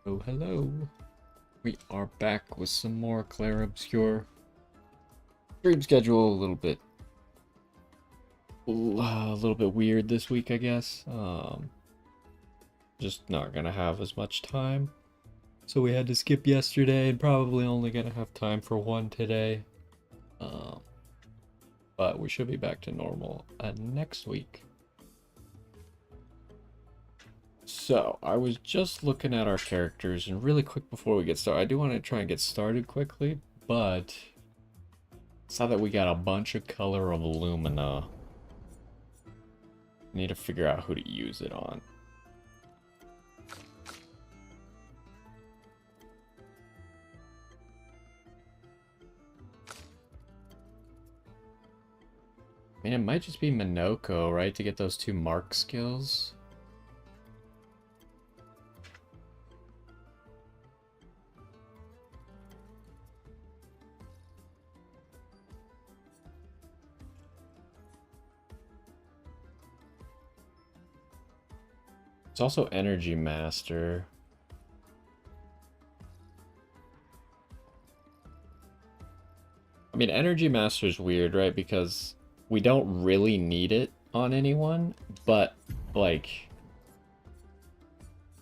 Oh, hello. We are back with some more Clair Obscur. Stream schedule a little bit weird this week, I guess. Just not gonna have as much time. So we had to skip yesterday and probably only gonna have time for one today. Um, but we should be back to normal next week. So, I was just looking at our characters, and really quick before we get started, I do want to try and get started quickly, but saw that we got a bunch of color of Lumina. Need to figure out who to use it on. I mean, it might just be Minoko, right, to get those two mark skills. It's also Energy Master. I mean, Energy Master is weird, right? Because we don't really need it on anyone, but, like,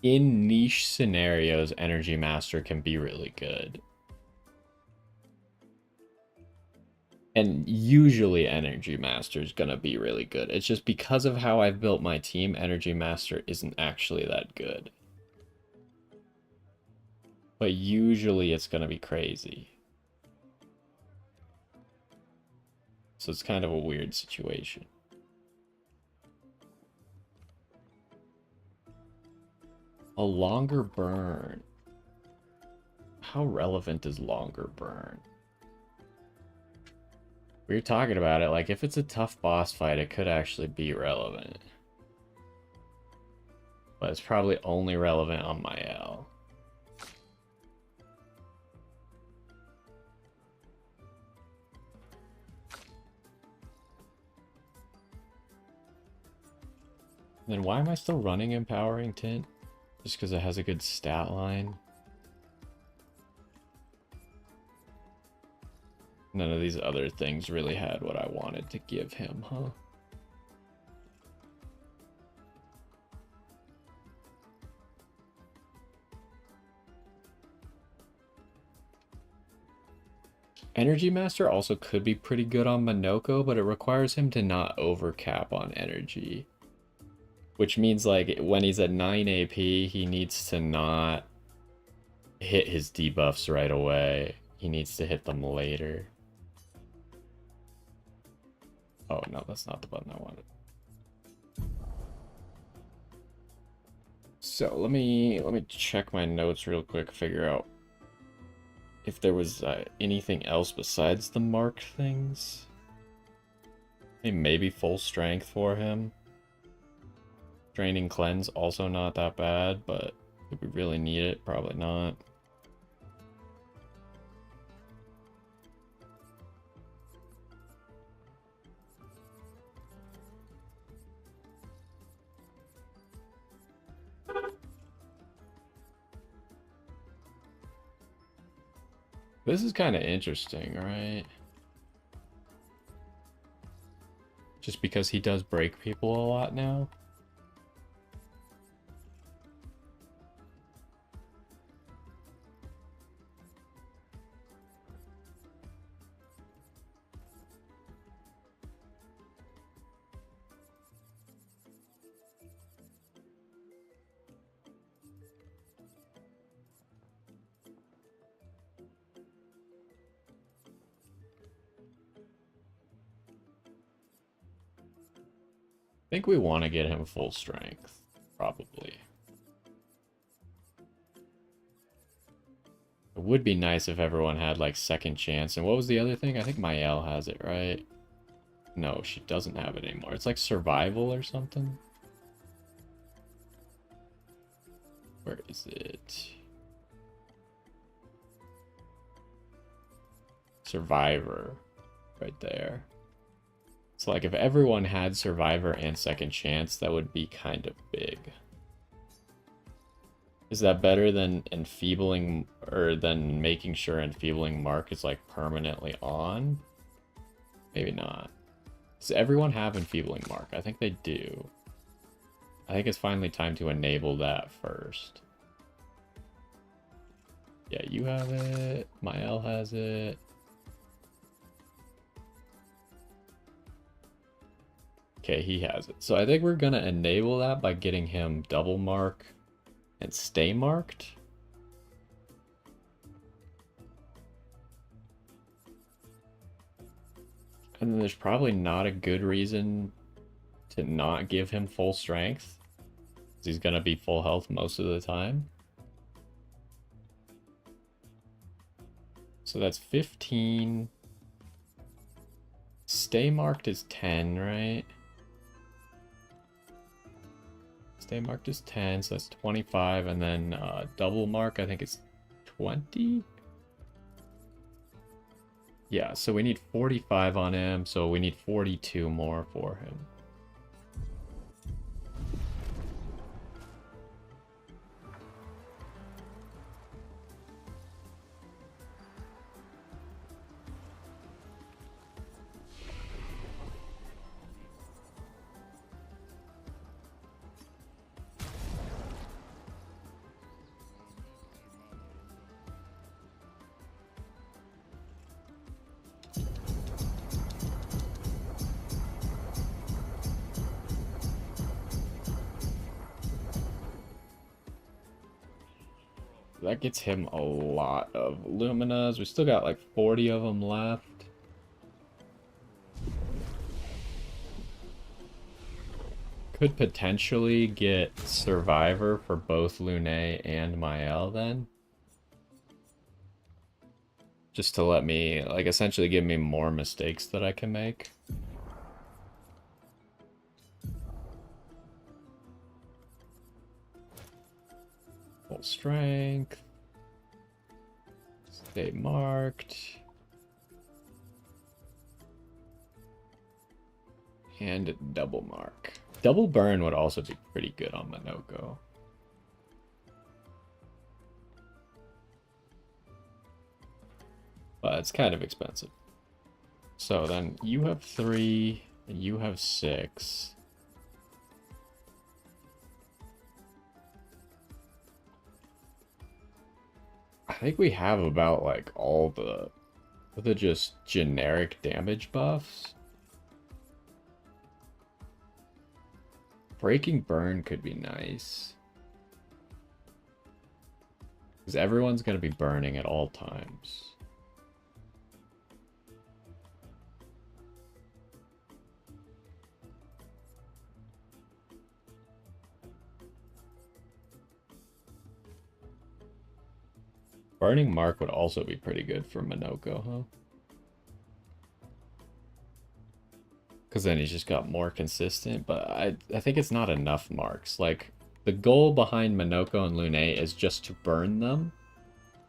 in niche scenarios, Energy Master can be really good. And usually Energy Master is gonna be really good. It's just because of how I've built my team, Energy Master isn't actually that good. But usually it's gonna be crazy. So it's kind of a weird situation. A longer burn. How relevant is longer burn? We were talking about it, like if it's a tough boss fight, it could actually be relevant. But it's probably only relevant on my L. Then why am I still running Empowering Tint? Just because it has a good stat line? None of these other things really had what I wanted to give him, huh? Energy Master also could be pretty good on Minoko, but it requires him to not overcap on energy. Which means, like, when he's at 9 AP, he needs to not hit his debuffs right away. He needs to hit them later. Oh, no, that's not the button I wanted. So, let me check my notes real quick, figure out if there was anything else besides the marked things. Maybe full strength for him. Draining Cleanse, also not that bad, but if we really need it, probably not. This is kind of interesting, right? Just because he does break people a lot now. I think we want to get him full strength, probably. It would be nice if everyone had, like, second chance. And what was the other thing? I think Mael has it, right? No, she doesn't have it anymore. It's like survival or something. Where is it? Survivor. Right there. So, like, if everyone had Survivor and Second Chance, that would be kind of big. Is that better than enfeebling, or than making sure enfeebling mark is like permanently on? Maybe not. Does everyone have enfeebling mark? I think they do. I think it's finally time to enable that first. Yeah, you have it. Mael has it. Okay, he has it. So I think we're gonna enable that by getting him double mark and stay marked. And then there's probably not a good reason to not give him full strength, 'cause he's gonna be full health most of the time. So that's 15. Stay marked is 10, right? Stay marked is 10, so that's 25, and then double mark, I think it's 20? Yeah, so we need 45 on him, so we need 42 more for him. That gets him a lot of Luminas. We still got like 40 of them left. Could potentially get Survivor for both Lune and Mael then. Just to let me, like, essentially give me more mistakes that I can make. Full strength. Stay marked. And double mark. Double burn would also be pretty good on Minoko. But it's kind of expensive. So then you have 3, and you have 6. I think we have about like all the just generic damage buffs. Breaking burn could be nice. Because everyone's going to be burning at all times. Burning Mark would also be pretty good for Minoko, huh? Because then he's just got more consistent, but I think it's not enough marks. Like, the goal behind Minoko and Lune is just to burn them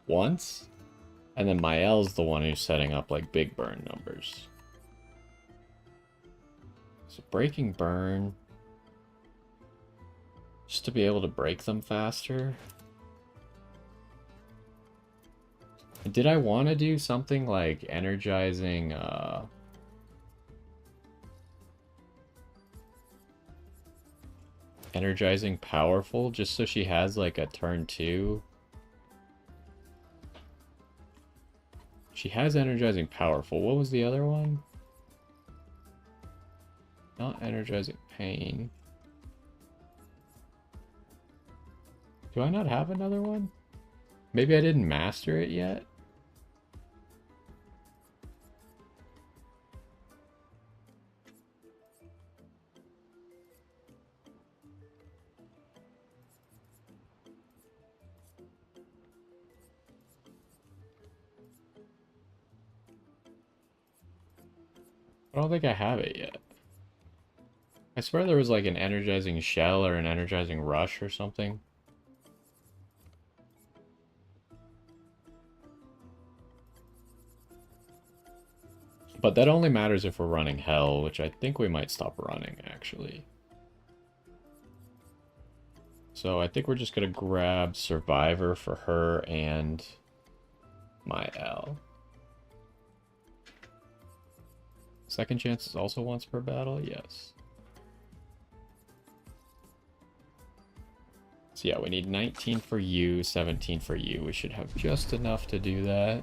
once, and then Mael's the one who's setting up, like, big burn numbers. So breaking burn, just to be able to break them faster. Did I want to do something like energizing, energizing powerful, just so she has like a turn 2? She has energizing powerful. What was the other one? Not energizing pain. Do I not have another one? Maybe I didn't master it yet? I don't think I have it yet. I swear there was like an energizing shell or an energizing rush or something. But that only matters if we're running Hell, which I think we might stop running, actually. So I think we're just gonna grab Survivor for her and my L. Second chance is also once per battle, yes. So yeah, we need 19 for you, 17 for you. We should have just enough to do that.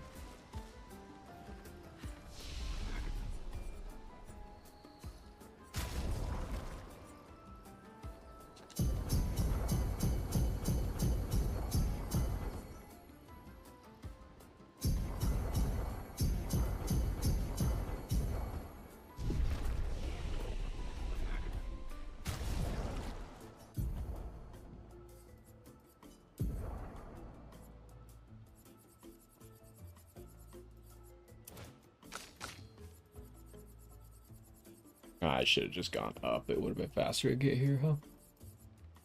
I should have just gone up. It would have been faster to get here, huh?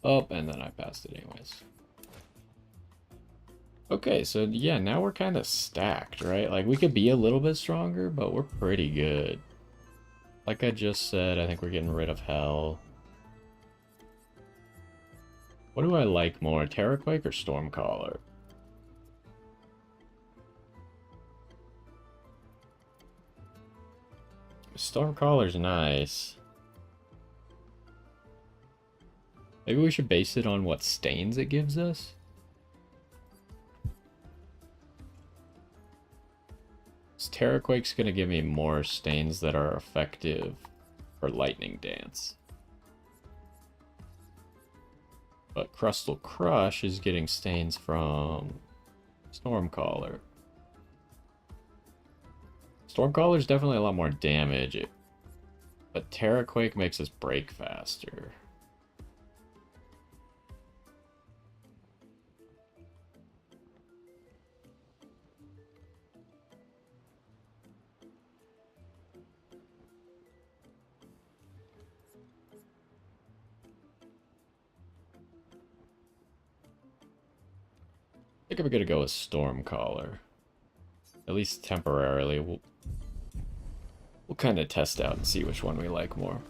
Up, and then I passed it anyways. Okay, so yeah, now we're kind of stacked, right? Like, we could be a little bit stronger, but we're pretty good. Like I just said, I think we're getting rid of Hell. What do I like more, Terraquake or Stormcaller? Stormcaller's nice. Maybe we should base it on what stains it gives us? Terraquake's gonna give me more stains that are effective for Lightning Dance. But Crustal Crush is getting stains from Stormcaller. Stormcaller's definitely a lot more damage, but Terraquake makes us break faster. I think I'm gonna go with Stormcaller. At least temporarily. We'll kind of test out and see which one we like more.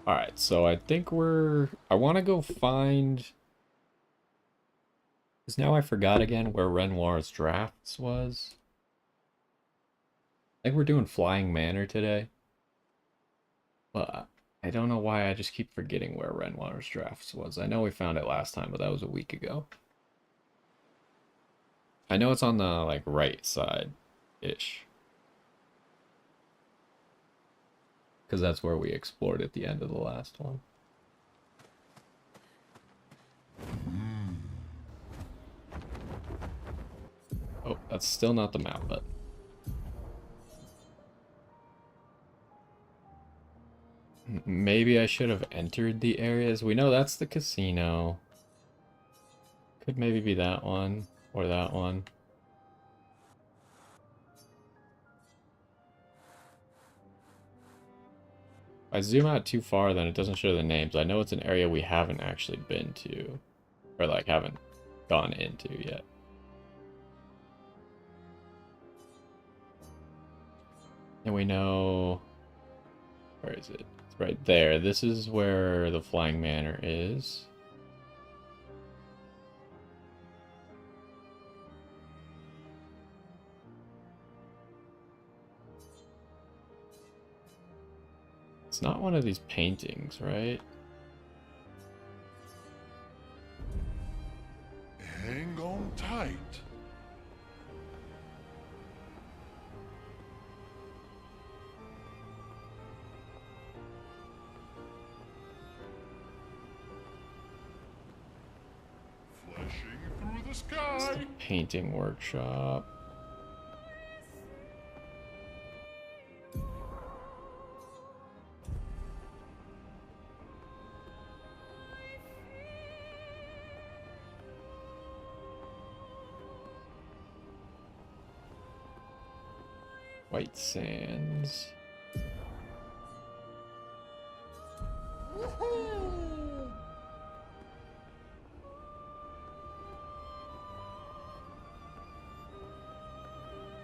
Alright, so I think I want to go find... Because now I forgot again where Renoir's drafts was. I think we're doing Flying Manor today. But I don't know why I just keep forgetting where Renoir's drafts was. I know we found it last time, but that was a week ago. I know it's on the, like, right side-ish. Because that's where we explored at the end of the last one. Oh, that's still not the map, but... Maybe I should have entered the areas. We know that's the casino. Could maybe be that one, or that one. If I zoom out too far, then it doesn't show the names. I know it's an area we haven't actually been to. Or, like, haven't gone into yet. And we know... Where is it? It's right there. This is where the Flying Manor is. It's not one of these paintings, right? Hang on tight. Flashing through the It's sky. the painting workshop. White Sands. Woohoo!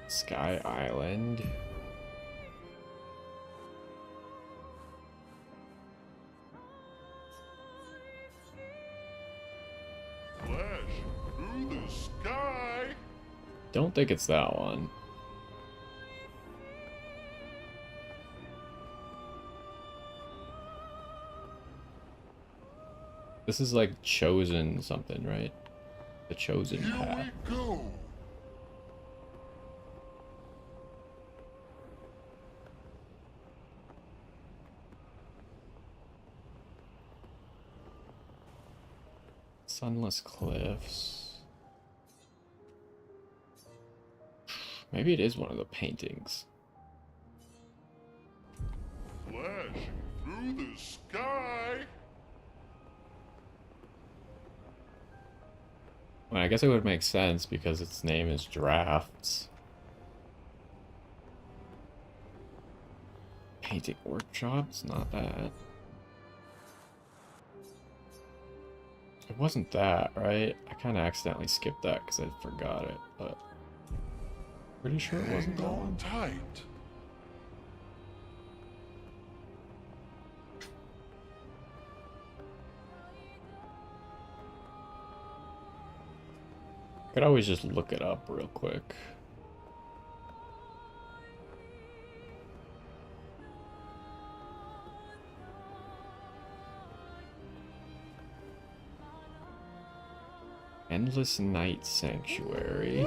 Sky Island. through the sky. Don't think it's that one. This is like chosen something, right? The chosen Here path. we go. Sunless cliffs. Maybe it is one of the paintings. Flashing through the sky. Well, I guess it would make sense because its name is Drafts. Painting workshop? It's not that. It wasn't that, right? I kind of accidentally skipped that because I forgot it, but pretty sure it wasn't Hang that on one. tight. Could always just look it up real quick. Endless Night Sanctuary.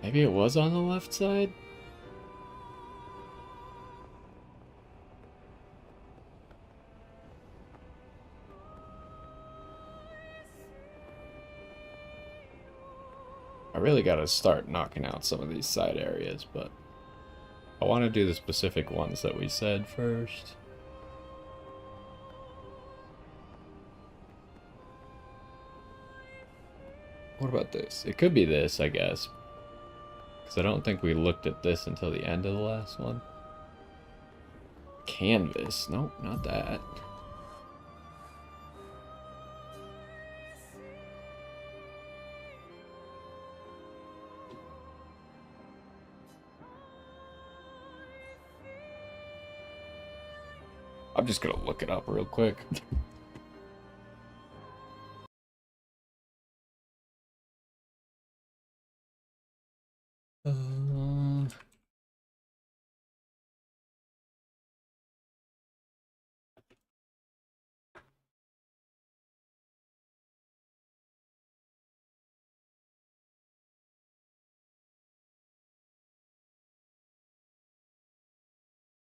Maybe it was on the left side? I really gotta start knocking out some of these side areas, but I want to do the specific ones that we said first. What about this? It could be this, I guess. Because I don't think we looked at this until the end of the last one. Canvas. Nope, not that. I'm just gonna look it up real quick. Uh,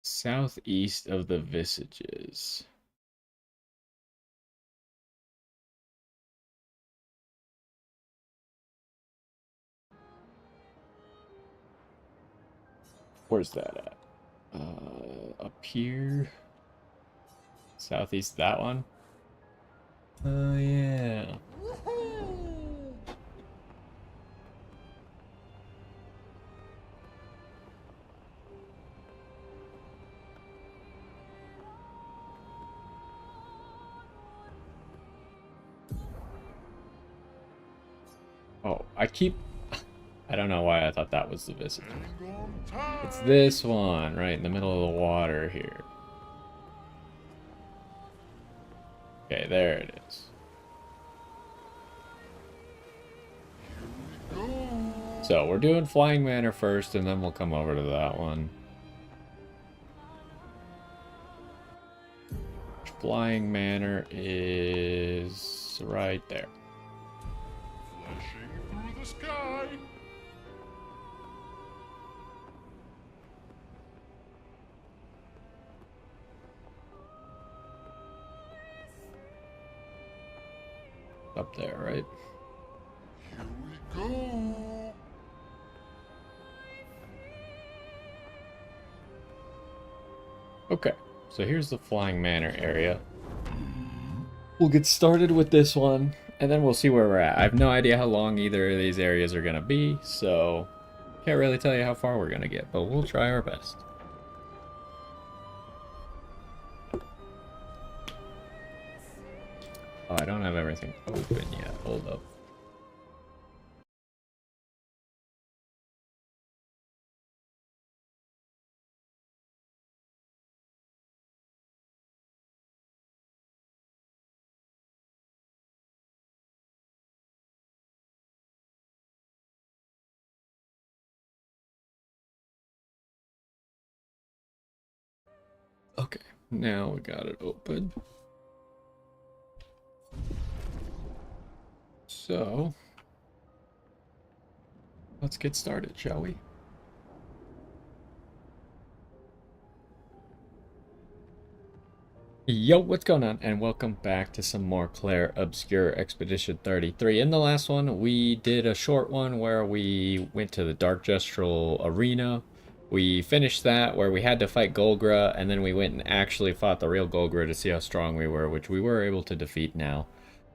Southeast of the Visages. Where's that at? Up here. Southeast, that one? Oh, yeah. Oh, I don't know why I thought that was the Visages. Hang on tight. It's this one, right in the middle of the water here. Okay, there it is. Here we go. So we're doing Flying Manor first, and then we'll come over to that one. Flying Manor is right there. Flashing through the sky. Up there, right? Here we go. Okay, so here's the Flying Manor area. We'll get started with this one, and then we'll see where we're at. I have no idea how long either of these areas are going to be, so can't really tell you how far we're going to get, but we'll try our best. Oh, I don't have everything open yet. Hold up. Okay, now we got it open. So, let's get started, shall we? Yo, what's going on? And welcome back to some more Clair Obscur Expedition 33. In the last one, we did a short one where we went to the Dark Gestural Arena. We finished that where we had to fight Golgra, and then we went and actually fought the real Golgra to see how strong we were, which we were able to defeat now.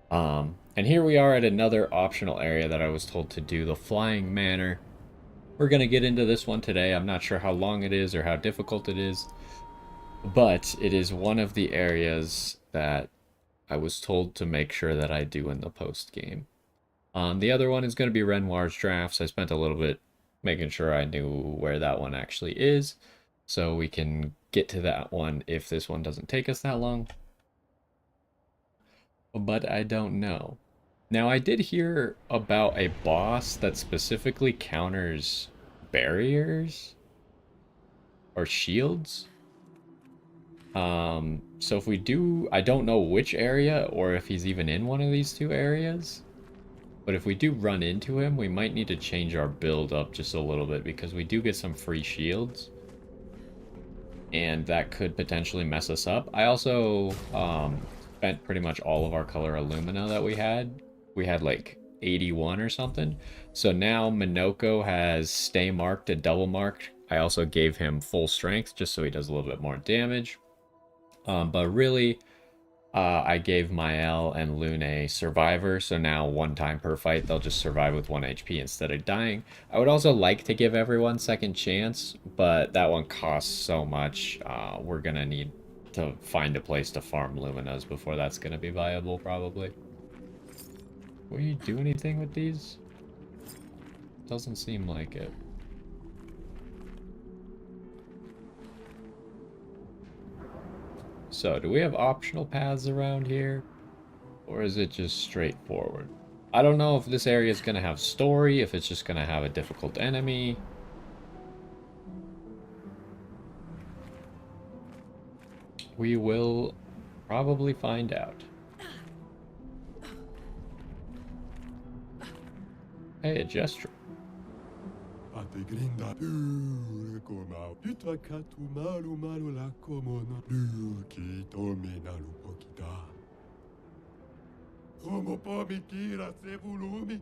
And here we are at another optional area that I was told to do, the Flying Manor. We're going to get into this one today. I'm not sure how long it is or how difficult it is. But it is one of the areas that I was told to make sure that I do in the post game. The other one is going to be Renoir's Drafts. I spent a little bit making sure I knew where that one actually is, so we can get to that one if this one doesn't take us that long. But I don't know. Now, I did hear about a boss that specifically counters barriers or shields. So if we do, I don't know which area or if he's even in one of these two areas. But if we do run into him, we might need to change our build up just a little bit because we do get some free shields. And that could potentially mess us up. I also spent pretty much all of our color alumina that we had. We had like 81 or something. So now Minoko has stay marked and double marked. I also gave him full strength just so he does a little bit more damage. But really, I gave Mael and Lune Survivor, so now one time per fight, they'll just survive with 1 HP instead of dying. I would also like to give everyone second chance, but that one costs so much. We're going to need to find a place to farm Luminas before that's going to be viable, probably. Will you do anything with these? Doesn't seem like it. So, do we have optional paths around here? Or is it just straightforward? I don't know if this area is going to have story, if it's just going to have a difficult enemy. We will probably find out. Hey, a gesture. Como pode tirar esse volume?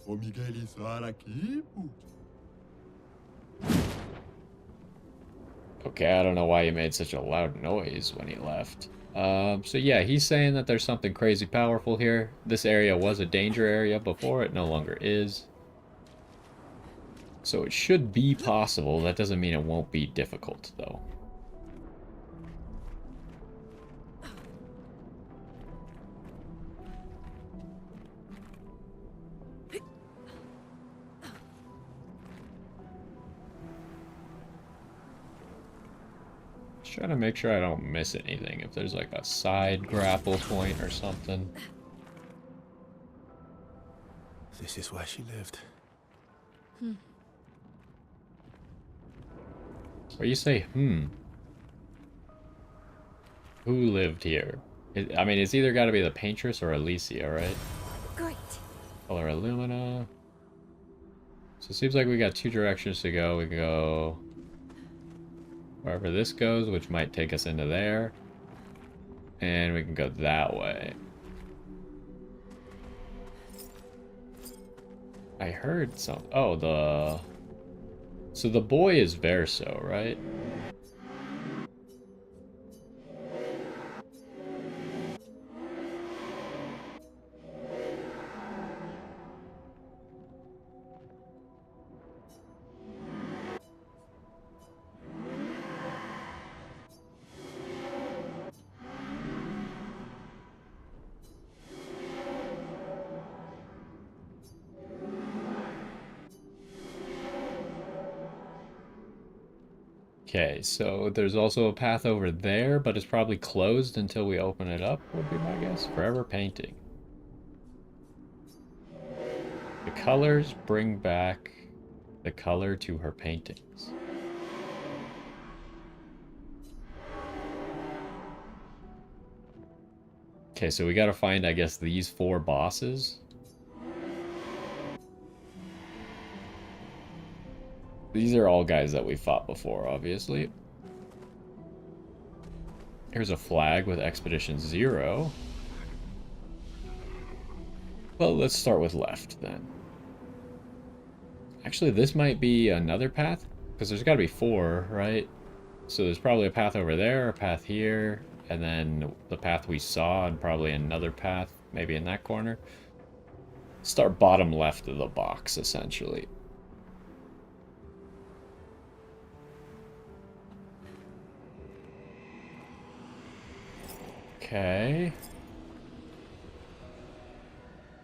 O Miguel está aqui? Okay, I don't know why he made such a loud noise when he left. So yeah, he's saying that there's something crazy powerful here. This area was a danger area before, it no longer is. So it should be possible. That doesn't mean it won't be difficult, though. Trying to make sure I don't miss anything. If there's like a side grapple point or something. This is where she lived. Where you say, Who lived here? I mean, it's either got to be the Paintress or Alicia, right? Great. Color Illumina. So it seems like we got two directions to go. We can go wherever this goes, which might take us into there. And we can go that way. I heard some... Oh, So the boy is Verso, right? Okay, so there's also a path over there, but it's probably closed until we open it up, would be my guess. Forever painting. The colors bring back the color to her paintings. Okay, so we gotta find, I guess, these 4 bosses. These are all guys that we fought before, obviously. Here's a flag with Expedition 0. Well, let's start with left, then. Actually, this might be another path, because there's gotta be 4, right? So there's probably a path over there, a path here, and then the path we saw, and probably another path, maybe in that corner. Start bottom left of the box, essentially. Okay.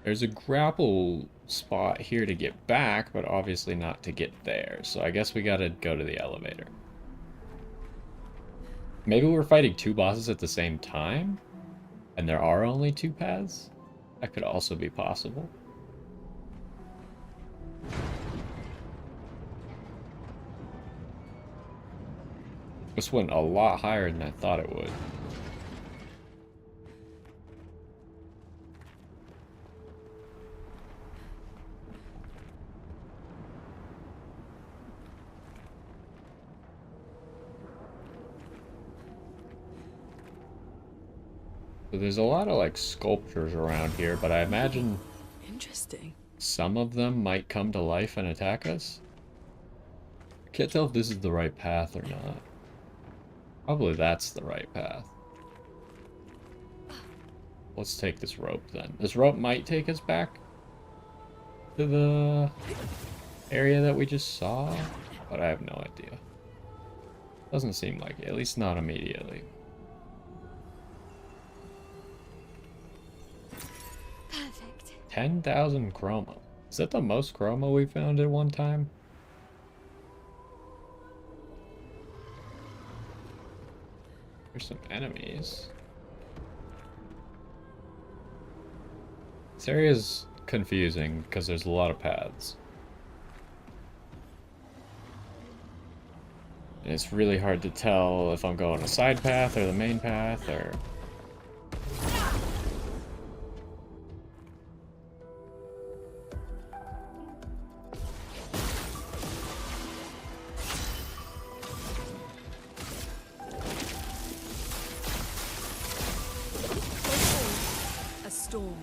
There's a grapple spot here to get back, but obviously not to get there. So I guess we gotta go to the elevator. Maybe we're fighting 2 bosses at the same time? And there are only 2 paths? That could also be possible. This went a lot higher than I thought it would. So there's a lot of like sculptures around here, but I imagine Interesting. some of them might come to life and attack us. I can't tell if this is the right path or not. Probably that's the right path. Let's take this rope then. This rope might take us back to the area that we just saw, but I have no idea. Doesn't seem like it, at least not immediately. Perfect. 10,000 chroma. Is that the most chroma we found at one time? There's some enemies. This area is confusing because there's a lot of paths. And it's really hard to tell if I'm going a side path or the main path or...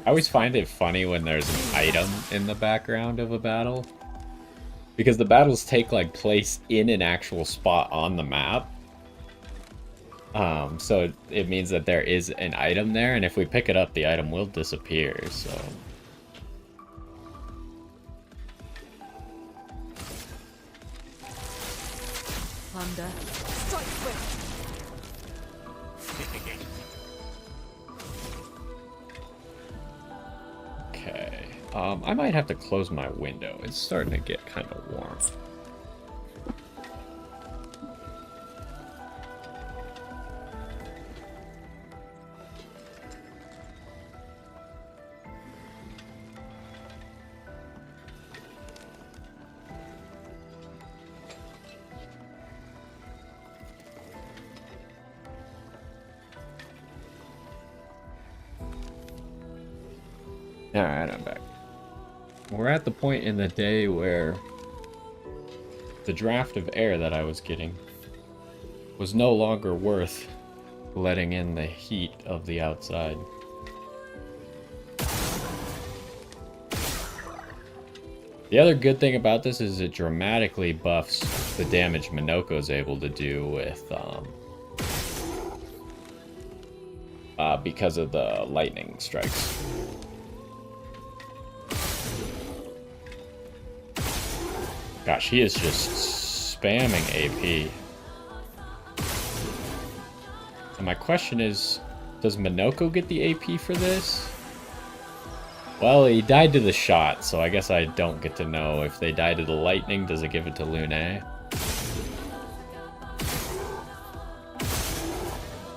I always find it funny when there's an item in the background of a battle. Because the battles take like place in an actual spot on the map. So it means that there is an item there, and if we pick it up, the item will disappear, so... Plunder. Strike swift. Okay. I might have to close my window. It's starting to get kind of warm. Alright, I'm back. We're at the point in the day where the draft of air that I was getting was no longer worth letting in the heat of the outside. The other good thing about this is it dramatically buffs the damage Minoko's able to do with, because of the lightning strikes. Gosh, he is just spamming AP. And my question is, does Minoko get the AP for this? Well, he died to the shot, so I guess I don't get to know. If they die to the lightning, does it give it to Lune?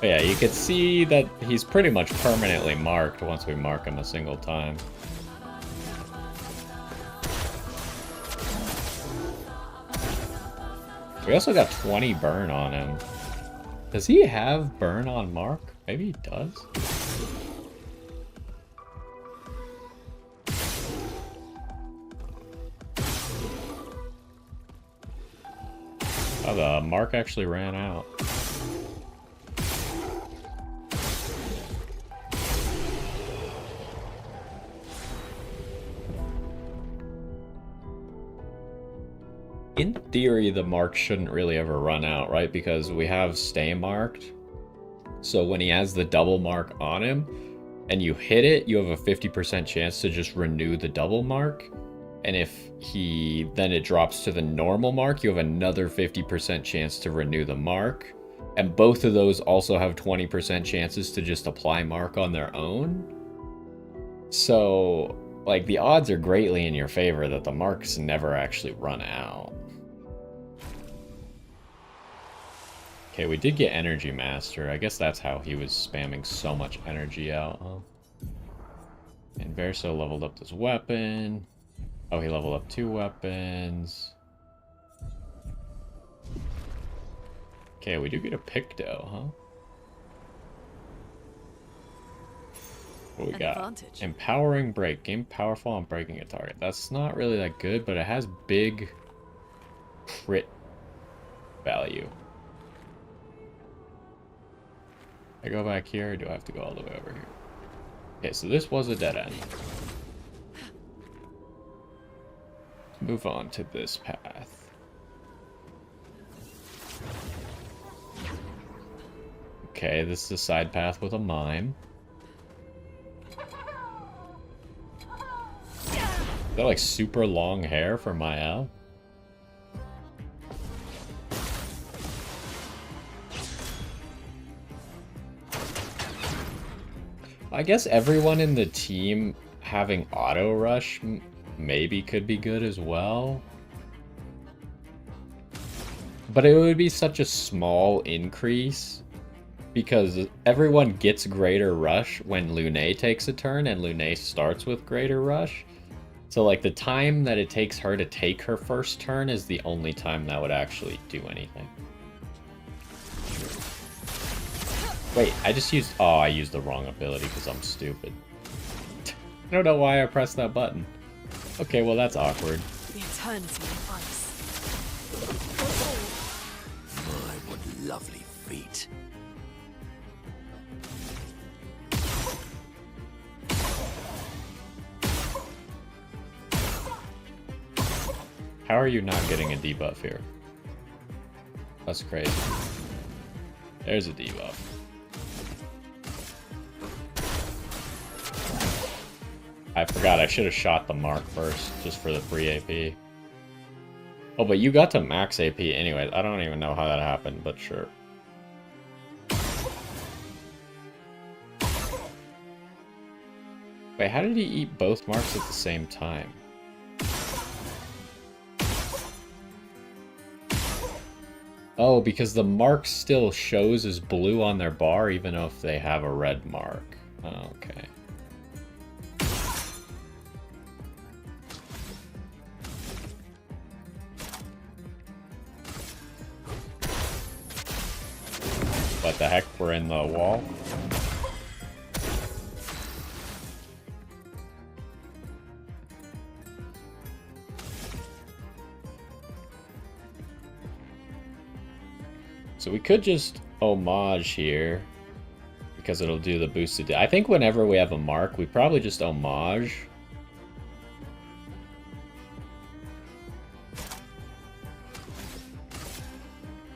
But yeah, you can see that he's pretty much permanently marked once we mark him a single time. We also got 20 burn on him. Does he have burn on Mark? Maybe he does. Oh, the mark actually ran out. In theory, the mark shouldn't really ever run out, right? Because we have stay marked. So when he has the double mark on him and you hit it, you have a 50% chance to just renew the double mark. And if then it drops to the normal mark, you have another 50% chance to renew the mark. And both of those also have 20% chances to just apply mark on their own. So, like, the odds are greatly in your favor that the marks never actually run out. Okay, we did get Energy Master. I guess that's how he was spamming so much energy out, huh? And Verso leveled up this weapon. Oh, he leveled up 2 weapons. Okay, we do get a Picto, huh? What we got? Advantage. Empowering Break. Gain powerful on breaking a target. That's not really that good, but it has big crit value. I go back here, or do I have to go all the way over here? Okay, so this was a dead end. Move on to this path. Okay, this is a side path with a mime. Got like super long hair for Mael. I guess everyone in the team having auto rush maybe could be good as well. But it would be such a small increase because everyone gets greater rush when Lune takes a turn and Lune starts with greater rush. So like the time that it takes her to take her first turn is the only time that would actually do anything. Wait, I just used... Oh, I used the wrong ability because I'm stupid. I don't know why I pressed that button. Okay, well that's awkward. The eternity of ice. My, what lovely feet. How are you not getting a debuff here? That's crazy. There's a debuff. I forgot I should have shot the mark first, just for the free AP. Oh, but you got to max AP anyway. I don't even know how that happened, but sure. Wait, how did he eat both marks at the same time? Oh, because the mark still shows as blue on their bar, even if they have a red mark. Oh, okay. What the heck? We're in the wall? So we could just homage here because it'll do the boosted. I think whenever we have a mark, we probably just homage.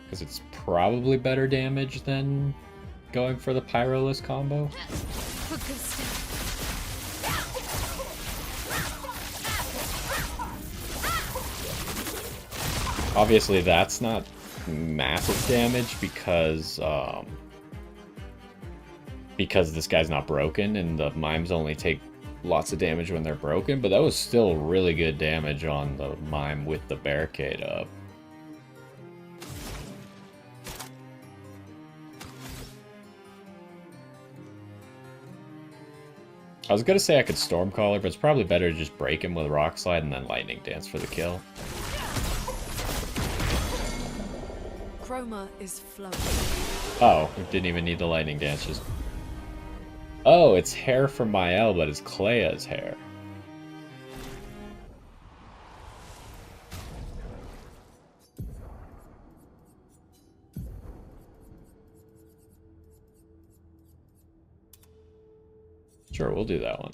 Because it's probably better damage than going for the Pyroless combo. Obviously that's not massive damage because this guy's not broken and the mimes only take lots of damage when they're broken, but that was still really good damage on the mime with the barricade up. I was gonna say I could Stormcaller, but it's probably better to just break him with Rock Slide and then Lightning Dance for the kill. Chroma is flowing. Oh, we didn't even need the Lightning Dance, just... Oh, it's hair from Mael, but it's Clea's hair. Sure, we'll do that one.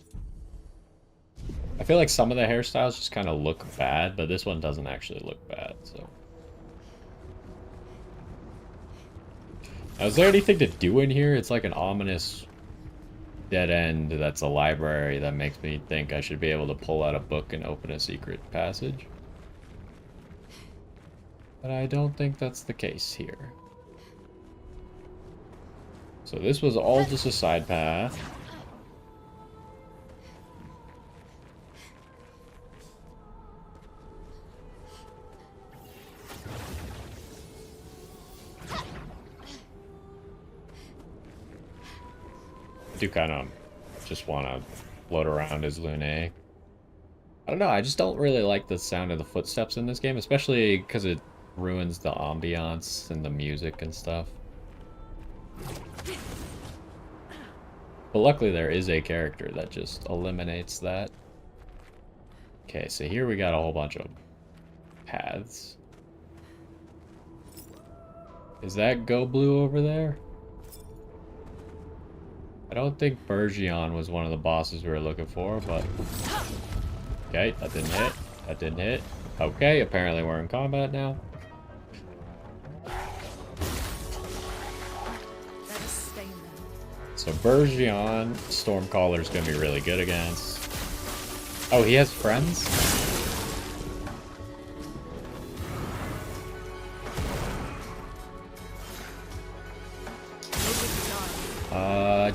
I feel like some of the hairstyles just kind of look bad, but this one doesn't actually look bad, so. Now, is there anything to do in here? It's like an ominous dead end that's a library that makes me think I should be able to pull out a book and open a secret passage. But I don't think that's the case here. So this was all just a side path. I do kind of just want to float around as Lune. I don't know, I just don't really like the sound of the footsteps in this game, especially because it ruins the ambiance and the music and stuff. But luckily there is a character that just eliminates that. Okay, so here we got a whole bunch of paths. Is that Go Blue over there? I don't think Bergion was one of the bosses we were looking for, but... Okay, that didn't hit. That didn't hit. Okay, apparently we're in combat now. So Bergion, Stormcaller's gonna be really good against. Oh, he has friends?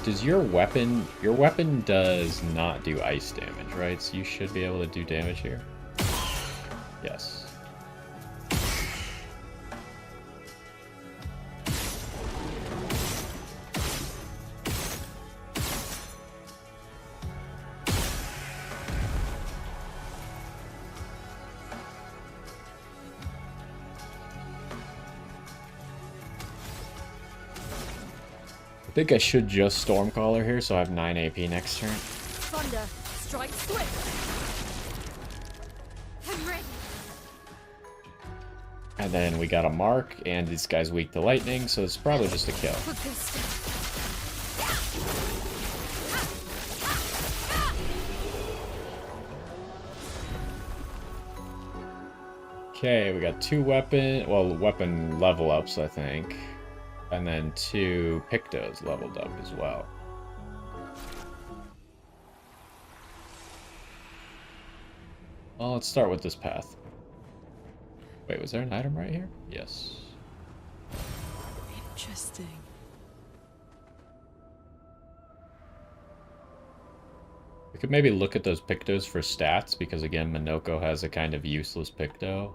Does your weapon does not do ice damage, right? So you should be able to do damage here. Yes. I think I should just Stormcaller here, so I have 9 AP next turn. Thunder, strike swift. I'm ready. And then we got a mark, and this guy's weak to lightning, so it's probably just a kill. Okay, we got 2 weapon level ups, I think. And then 2 Pictos leveled up as well. Well, let's start with this path. Wait, was there an item right here? Yes. Interesting. We could maybe look at those Pictos for stats, because again, Minoko has a kind of useless Picto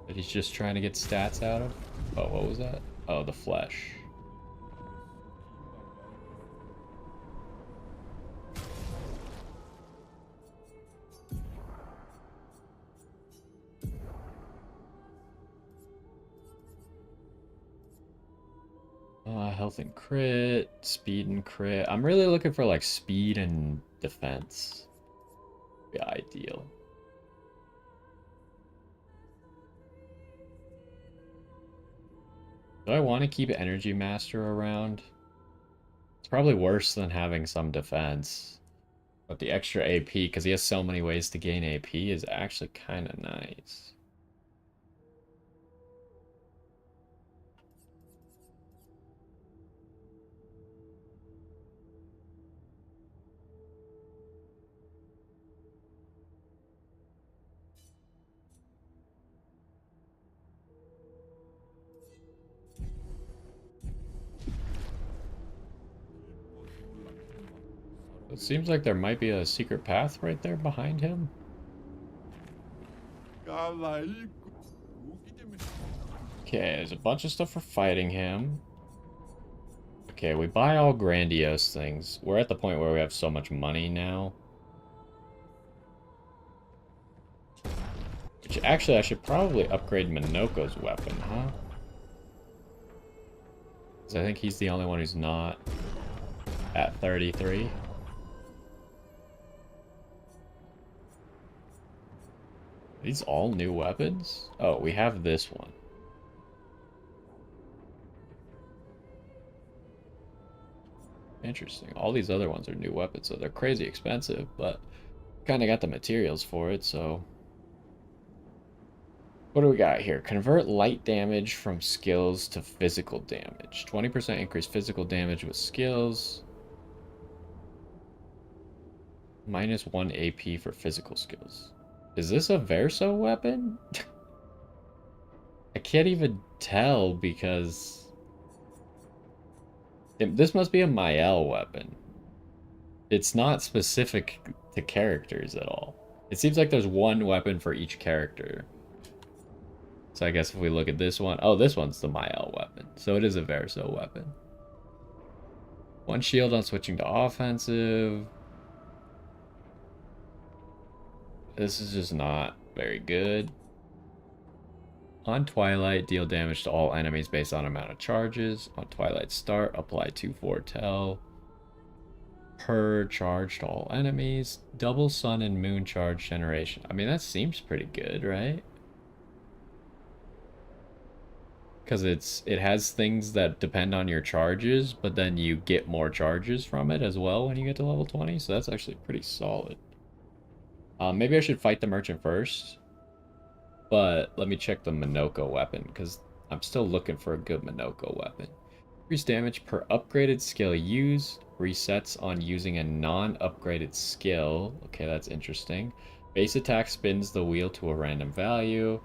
that he's just trying to get stats out of. Oh, what was that? Oh, the flesh. Health and crit, speed and crit. I'm really looking for like speed and defense. Be ideal. Do I want to keep Energy Master around? It's probably worse than having some defense. But the extra AP, because he has so many ways to gain AP, is actually kind of nice. It seems like there might be a secret path right there behind him. Okay, there's a bunch of stuff for fighting him. Okay, we buy all grandiose things. We're at the point where we have so much money now. Which actually, I should probably upgrade Minoko's weapon, huh? Because I think he's the only one who's not at 33. These all new weapons? Oh, we have this one. Interesting. All these other ones are new weapons, so they're crazy expensive, but kind of got the materials for it, so... What do we got here? Convert light damage from skills to physical damage. 20% increase physical damage with skills. Minus 1 AP for physical skills. Is this a Verso weapon? I can't even tell because... This must be a Mael weapon. It's not specific to characters at all. It seems like there's one weapon for each character. So I guess if we look at this one... Oh, this one's the Mael weapon. So it is a Verso weapon. 1 shield on switching to offensive. This is just not very good. On Twilight, deal damage to all enemies based on amount of charges. On Twilight start, apply 2 foretell. Per charge to all enemies. Double sun and moon charge generation. I mean, that seems pretty good, right? Because it has things that depend on your charges, but then you get more charges from it as well when you get to level 20. So that's actually pretty solid. Maybe I should fight the merchant first. But let me check the Minoko weapon, because I'm still looking for a good Minoko weapon. Increase damage per upgraded skill used. Resets on using a non-upgraded skill. Okay, that's interesting. Base attack spins the wheel to a random value.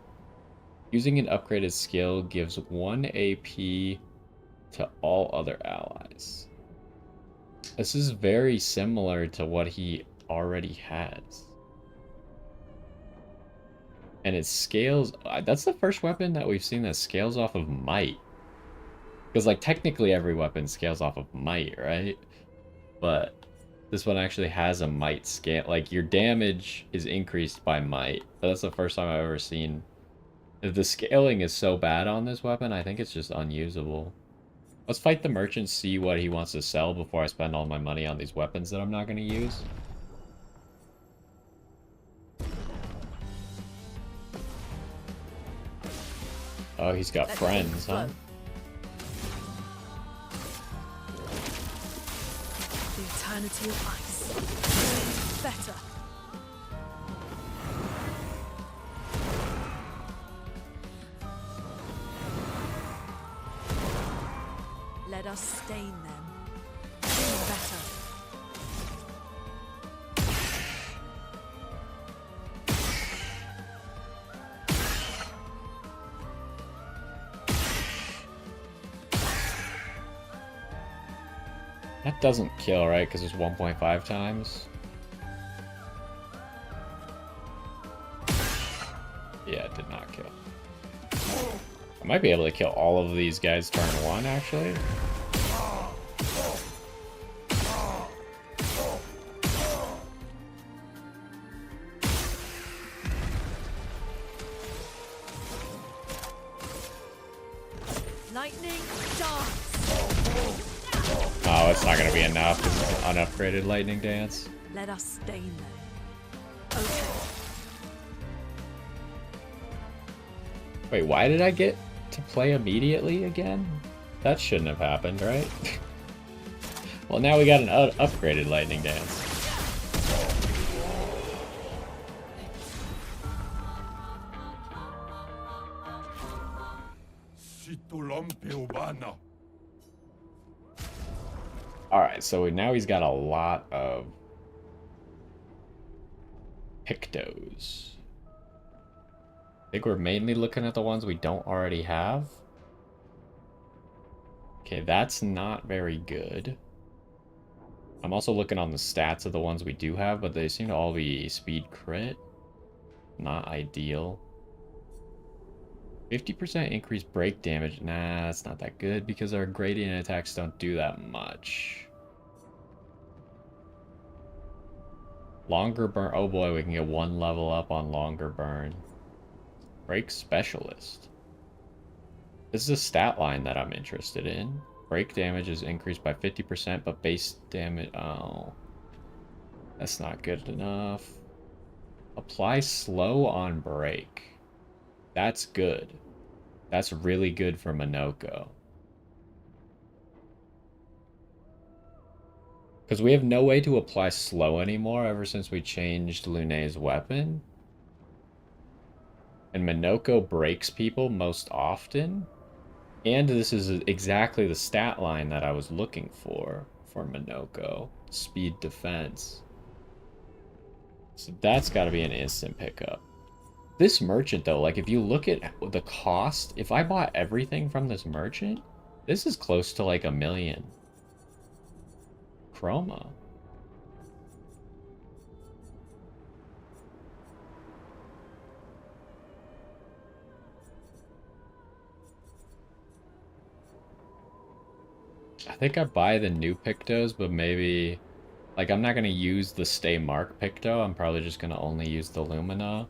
Using an upgraded skill gives 1 AP to all other allies. This is very similar to what he already has. And it scales... That's the first weapon that we've seen that scales off of might. Because, like, technically every weapon scales off of might, right? But this one actually has a might scale. Like, your damage is increased by might. But that's the first time I've ever seen... If the scaling is so bad on this weapon, I think it's just unusable. Let's fight the merchant, see what he wants to sell before I spend all my money on these weapons that I'm not going to use. Oh, he's got friends, huh? The eternity of ice. Better. Let us stain them. Better. That doesn't kill, right? Because it's 1.5 times. Yeah, it did not kill. I might be able to kill all of these guys turn 1, actually. Lightning dance. Oh, it's not going to be enough. This is an unupgraded lightning dance. Let us stain them. Okay. Wait, why did I get to play immediately again? That shouldn't have happened, right? Well, now we got an upgraded lightning dance. Alright, so now he's got a lot of Pictos. I think we're mainly looking at the ones we don't already have. Okay, that's not very good. I'm also looking on the stats of the ones we do have, but they seem to all be speed crit. Not ideal. 50% increased break damage. Nah, that's not that good because our gradient attacks don't do that much. Longer burn. Oh boy, we can get 1 level up on longer burn. Break specialist. This is a stat line that I'm interested in. Break damage is increased by 50%, but base damage... Oh. That's not good enough. Apply slow on break. That's good. That's really good for Minoko. Because we have no way to apply slow anymore ever since we changed Lune's weapon. And Minoko breaks people most often. And this is exactly the stat line that I was looking for Minoko. Speed defense. So that's got to be an instant pickup. This merchant, though, like, if you look at the cost, if I bought everything from this merchant, this is close to, like, 1,000,000. Chroma. I think I buy the new Pictos, but maybe... Like, I'm not going to use the Stay Mark Picto. I'm probably just going to only use the Lumina.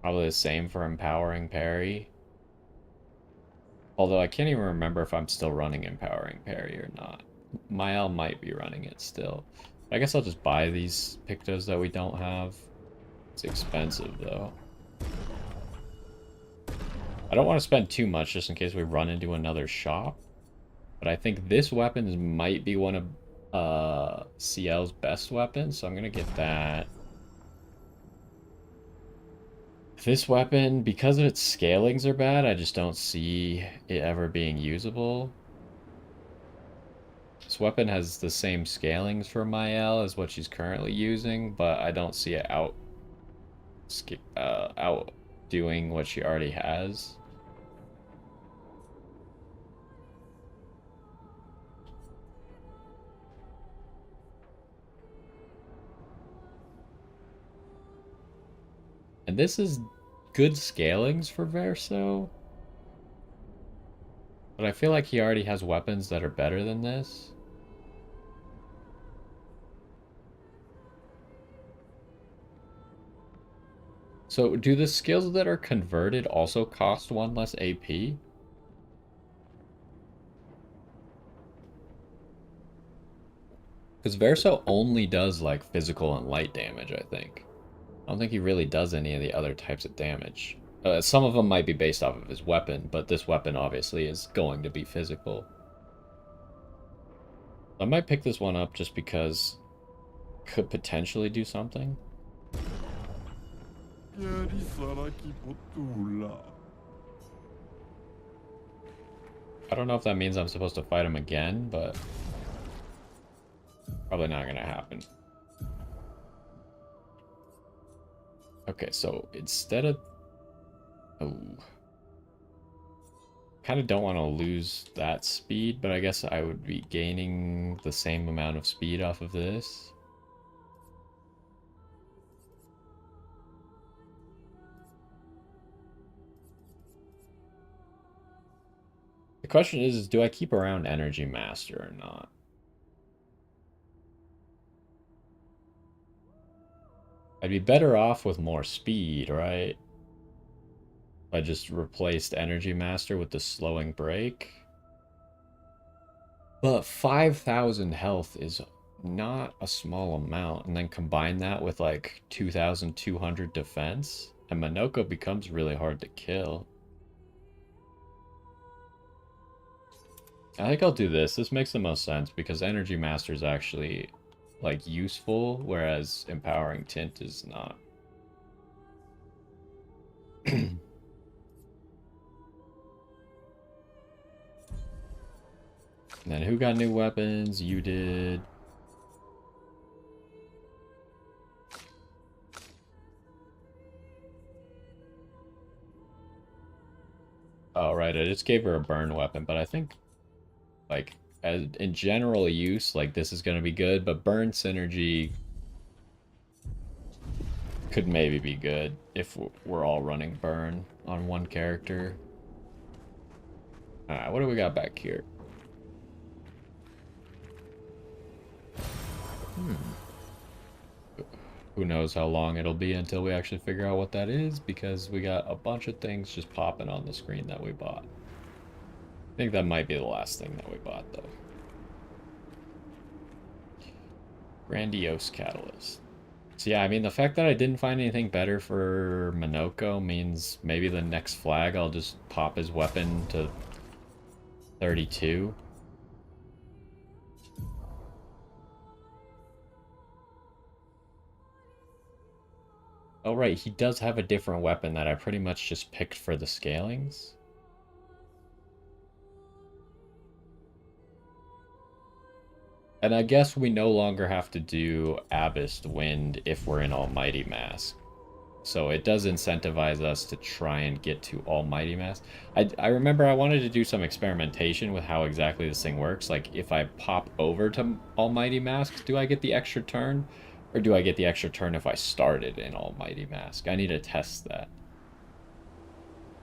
Probably the same for Empowering Parry. Although I can't even remember if I'm still running Empowering Parry or not. Mael might be running it still. I guess I'll just buy these Pictos that we don't have. It's expensive, though. I don't want to spend too much just in case we run into another shop. But I think this weapon might be one of CL's best weapons, so I'm going to get that. This weapon, because of its scalings are bad, I just don't see it ever being usable. This weapon has the same scalings for Mael as what she's currently using, but I don't see it outdoing what she already has. And this is good scalings for Verso. But I feel like he already has weapons that are better than this. So do the skills that are converted also cost 1 less AP? Because Verso only does like physical and light damage, I think. I don't think he really does any of the other types of damage. Some of them might be based off of his weapon, but this weapon obviously is going to be physical. I might pick this one up just because it could potentially do something. I don't know if that means I'm supposed to fight him again, but probably not gonna happen. Okay, so instead of... Oh. Kind of don't want to lose that speed, but I guess I would be gaining the same amount of speed off of this. The question is do I keep around Energy Master or not? I'd be better off with more speed, right? I just replaced Energy Master with the slowing break. But 5,000 health is not a small amount. And then combine that with like 2,200 defense. And Minoko becomes really hard to kill. I think I'll do this. This makes the most sense because Energy Master is actually like useful, whereas Empowering Tint is not. And then who got new weapons? You did. Oh, right. I just gave her a burn weapon, but I think, like, as in general use, like, this is going to be good, but burn synergy could maybe be good if we're all running burn on one character. Alright, what do we got back here? Who knows how long it'll be until we actually figure out what that is, because we got a bunch of things just popping on the screen that we bought. I think that might be the last thing that we bought, though. Grandiose Catalyst. So yeah, I mean, the fact that I didn't find anything better for Minoko means maybe the next flag I'll just pop his weapon to 32. Oh, right, he does have a different weapon that I pretty much just picked for the scalings. And I guess we no longer have to do Abyss Wind if we're in Almighty Mask. So it does incentivize us to try and get to Almighty Mask. I remember I wanted to do some experimentation with how exactly this thing works. Like, if I pop over to Almighty Mask, do I get the extra turn? Or do I get the extra turn if I started in Almighty Mask? I need to test that.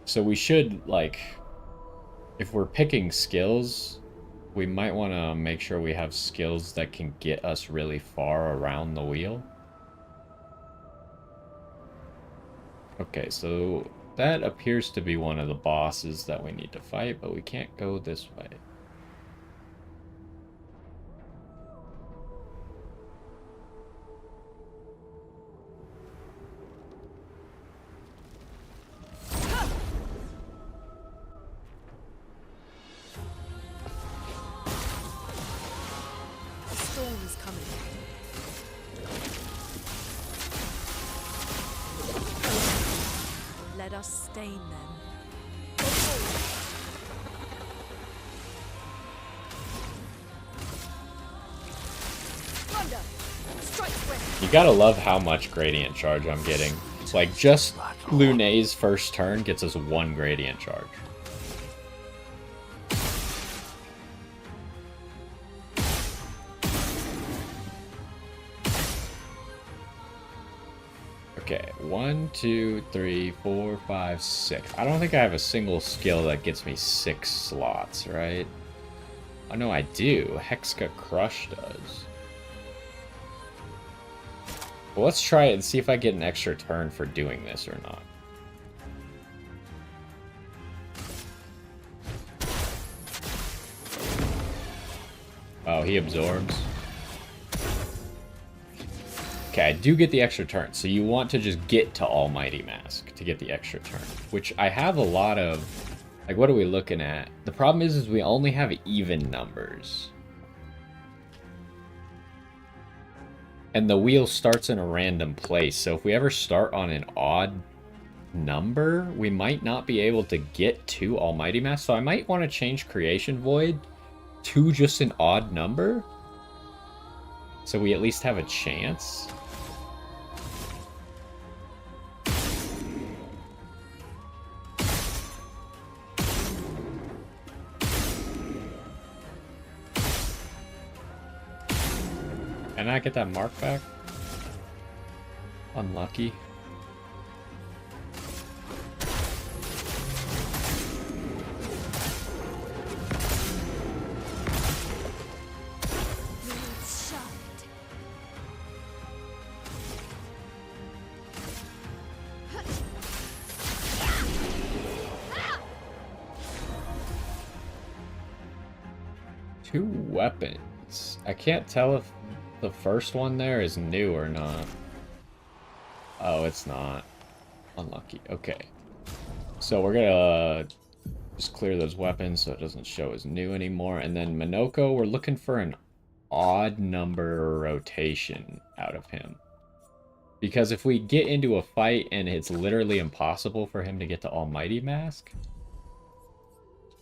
So we should, like, if we're picking skills, we might want to make sure we have skills that can get us really far around the wheel. Okay, so that appears to be one of the bosses that we need to fight, but we can't go this way. The storm is coming. Let us stain them. Go forward. Thunder! Strike wind! You gotta love how much gradient charge I'm getting. Like, just Lunay's first turn gets us 1 gradient charge. Okay, 1, 2, 3, 4, 5, 6. I don't think I have a single skill that gets me 6 slots, right? Oh, no, I do. Hexka Crush does. Well, let's try it and see if I get an extra turn for doing this or not. Oh, he absorbs. Okay, I do get the extra turn, so you want to just get to Almighty Mask to get the extra turn, which I have a lot of. Like, what are we looking at? The problem is we only have even numbers. And the wheel starts in a random place, so if we ever start on an odd number, we might not be able to get to Almighty Mask, so I might want to change Creation Void to just an odd number, so we at least have a chance. Can I get that mark back? Unlucky. Blades sharpened. Two weapons. I can't tell if the first one there is new or not. Oh, it's not. Unlucky. Okay. So we're gonna just clear those weapons so it doesn't show as new anymore. And then Minoko, we're looking for an odd number rotation out of him. Because if we get into a fight and it's literally impossible for him to get to Almighty Mask,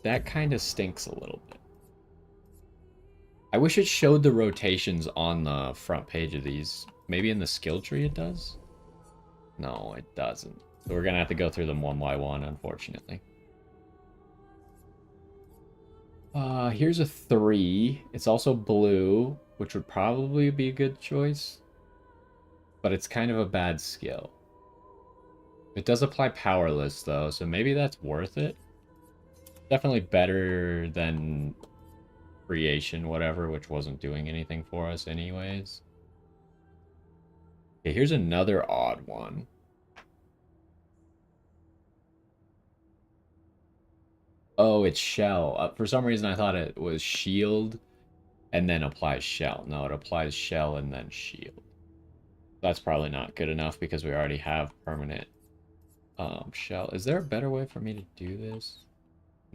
that kind of stinks a little bit. I wish it showed the rotations on the front page of these. Maybe in the skill tree it does? No, it doesn't. So we're gonna have to go through them one by one, unfortunately. Here's a 3. It's also blue, which would probably be a good choice. But it's kind of a bad skill. It does apply powerless, though, so maybe that's worth it. Definitely better than Creation, whatever, which wasn't doing anything for us anyways. Okay, here's another odd one. Oh, it's shell. For some reason, I thought it was shield and then applies shell. No, it applies shell and then shield. That's probably not good enough because we already have permanent shell. Is there a better way for me to do this?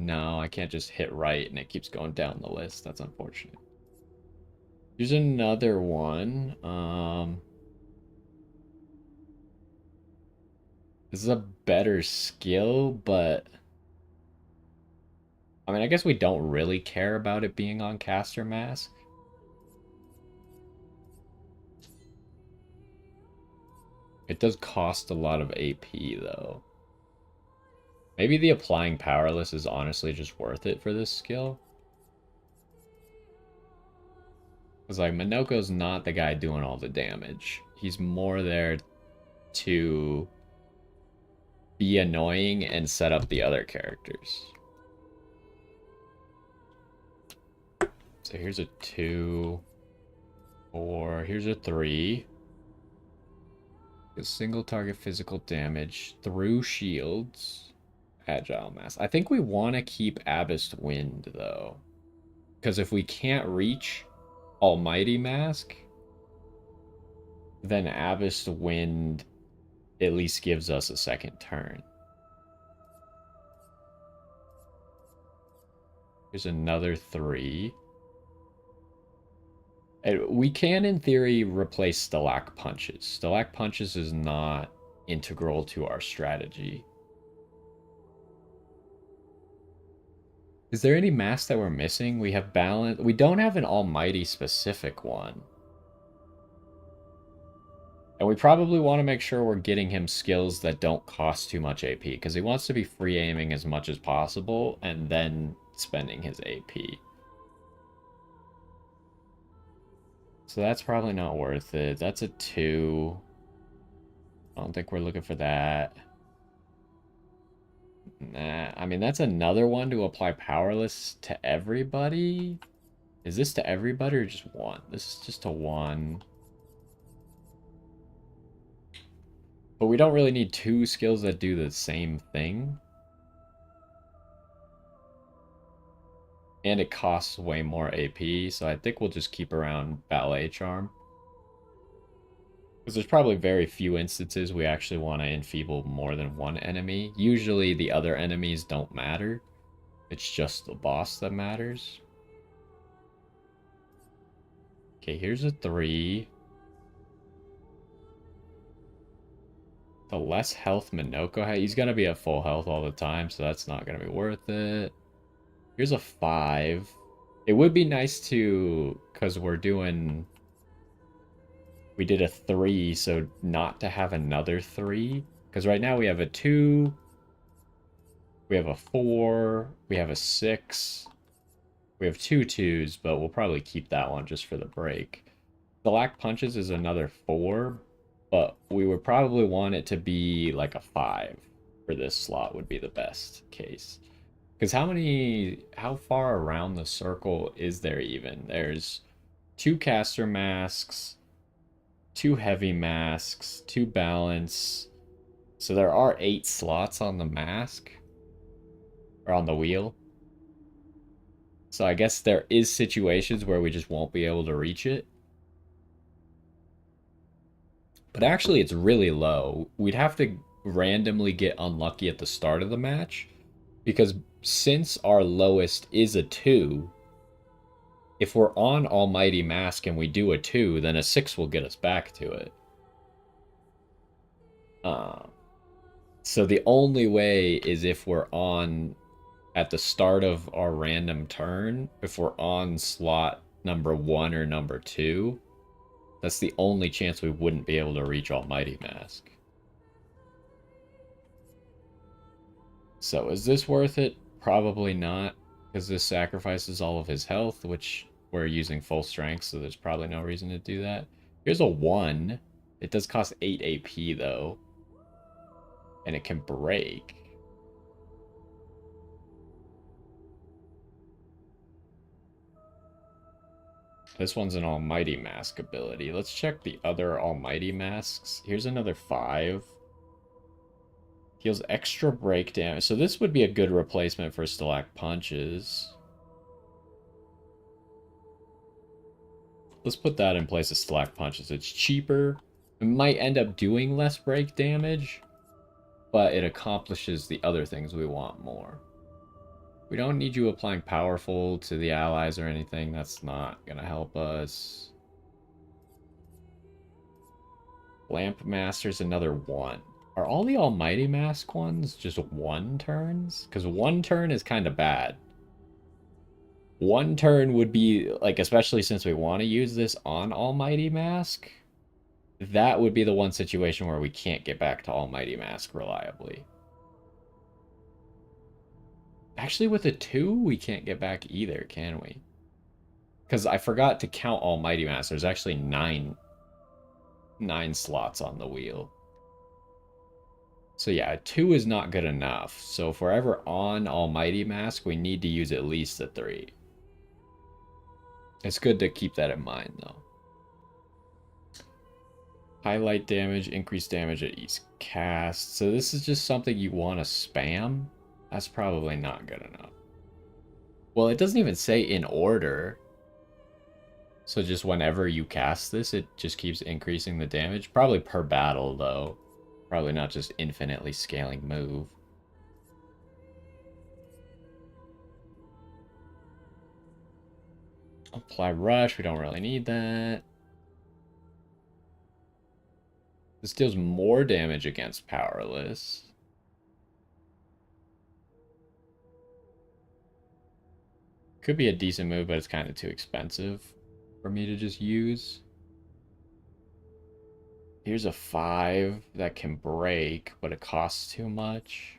No, I can't just hit right and it keeps going down the list. That's unfortunate. Here's another one. This is a better skill, but I mean, I guess we don't really care about it being on Caster Mask. It does cost a lot of AP, though. Maybe the applying powerless is honestly just worth it for this skill. Because, like, Minoko's not the guy doing all the damage. He's more there to be annoying and set up the other characters. So here's a 2, 4, here's a 3. A single target physical damage through shields. Agile Mask. I think we want to keep Abyss Wind, though. Because if we can't reach Almighty Mask, then Abyss Wind at least gives us a second turn. Here's another 3. And we can, in theory, replace Stalak Punches. Stalak Punches is not integral to our strategy. Is there any mask that we're missing? We have balance. We don't have an Almighty specific one. And we probably want to make sure we're getting him skills that don't cost too much AP, because he wants to be free aiming as much as possible and then spending his AP. So that's probably not worth it. That's a 2. I don't think we're looking for that. Nah, I mean, that's another one to apply powerless to everybody. Is this to everybody or just one? This is just to one. But we don't really need 2 skills that do the same thing. And it costs way more AP, so I think we'll just keep around Ballet Charm. Because there's probably very few instances we actually want to enfeeble more than one enemy. Usually the other enemies don't matter. It's just the boss that matters. Okay, here's a 3. The less health Minoko has, he's going to be at full health all the time, so that's not going to be worth it. Here's a 5. It would be nice to, because we're doing... We did a 3, so not to have another 3. Because right now we have a 2. We have a 4. We have a 6. We have 2 2s, but we'll probably keep that one just for the break. The Lack Punches is another 4, but we would probably want it to be like a 5 for this slot would be the best case. Because how far around the circle is there even? There's 2 caster masks, 2 heavy masks, 2 balance. So there are 8 slots on the mask. Or on the wheel. So I guess there is situations where we just won't be able to reach it. But actually it's really low. We'd have to randomly get unlucky at the start of the match. Because since our lowest is a 2, if we're on Almighty Mask and we do a 2, then a 6 will get us back to it. So the only way is if we're on, at the start of our random turn, if we're on slot number 1 or number 2, that's the only chance we wouldn't be able to reach Almighty Mask. So is this worth it? Probably not, because this sacrifices all of his health, which we're using full strength, so there's probably no reason to do that. Here's a 1. It does cost 8 AP, though. And it can break. This one's an Almighty Mask ability. Let's check the other Almighty Masks. Here's another 5. Heals extra break damage. So this would be a good replacement for Stalak Punches. Let's put that in place of Stalak Punches. It's cheaper. It might end up doing less break damage, but it accomplishes the other things we want more. We don't need you applying powerful to the allies or anything. That's not going to help us. Lamp Master's another 1. Are all the Almighty Mask ones just 1 turns? Because 1 turn is kind of bad. 1 turn would be, like, especially since we want to use this on Almighty Mask, that would be the one situation where we can't get back to Almighty Mask reliably. Actually, with a 2, we can't get back either, can we? Because I forgot to count Almighty Mask. There's actually 9 slots on the wheel. So yeah, 2 is not good enough. So if we're ever on Almighty Mask, we need to use at least a 3. It's good to keep that in mind, though. Highlight damage, increase damage at each cast. So this is just something you want to spam. That's probably not good enough. Well, it doesn't even say in order. So just whenever you cast this, it just keeps increasing the damage. Probably per battle, though. Probably not just infinitely scaling move. Apply rush, we don't really need that. This deals more damage against powerless. Could be a decent move, but it's kind of too expensive for me to just use. Here's a 5 that can break, but it costs too much.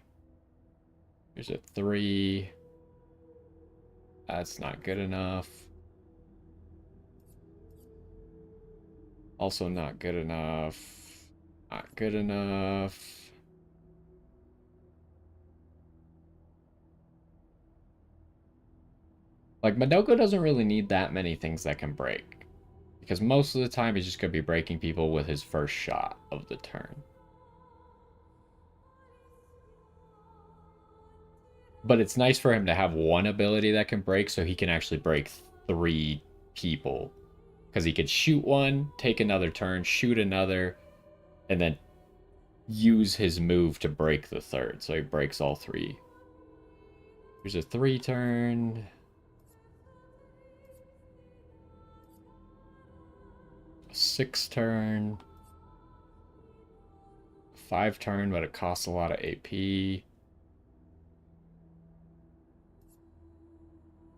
Here's a 3. That's not good enough. Also not good enough. Not good enough. Like, Madoko doesn't really need that many things that can break. Because most of the time he's just going to be breaking people with his first shot of the turn. But it's nice for him to have one ability that can break so he can actually break 3 people. Because he could shoot one, take another turn, shoot another, and then use his move to break the 3rd. So he breaks all 3. Here's a 3 turn. A 6 turn. 5 turn, but it costs a lot of AP.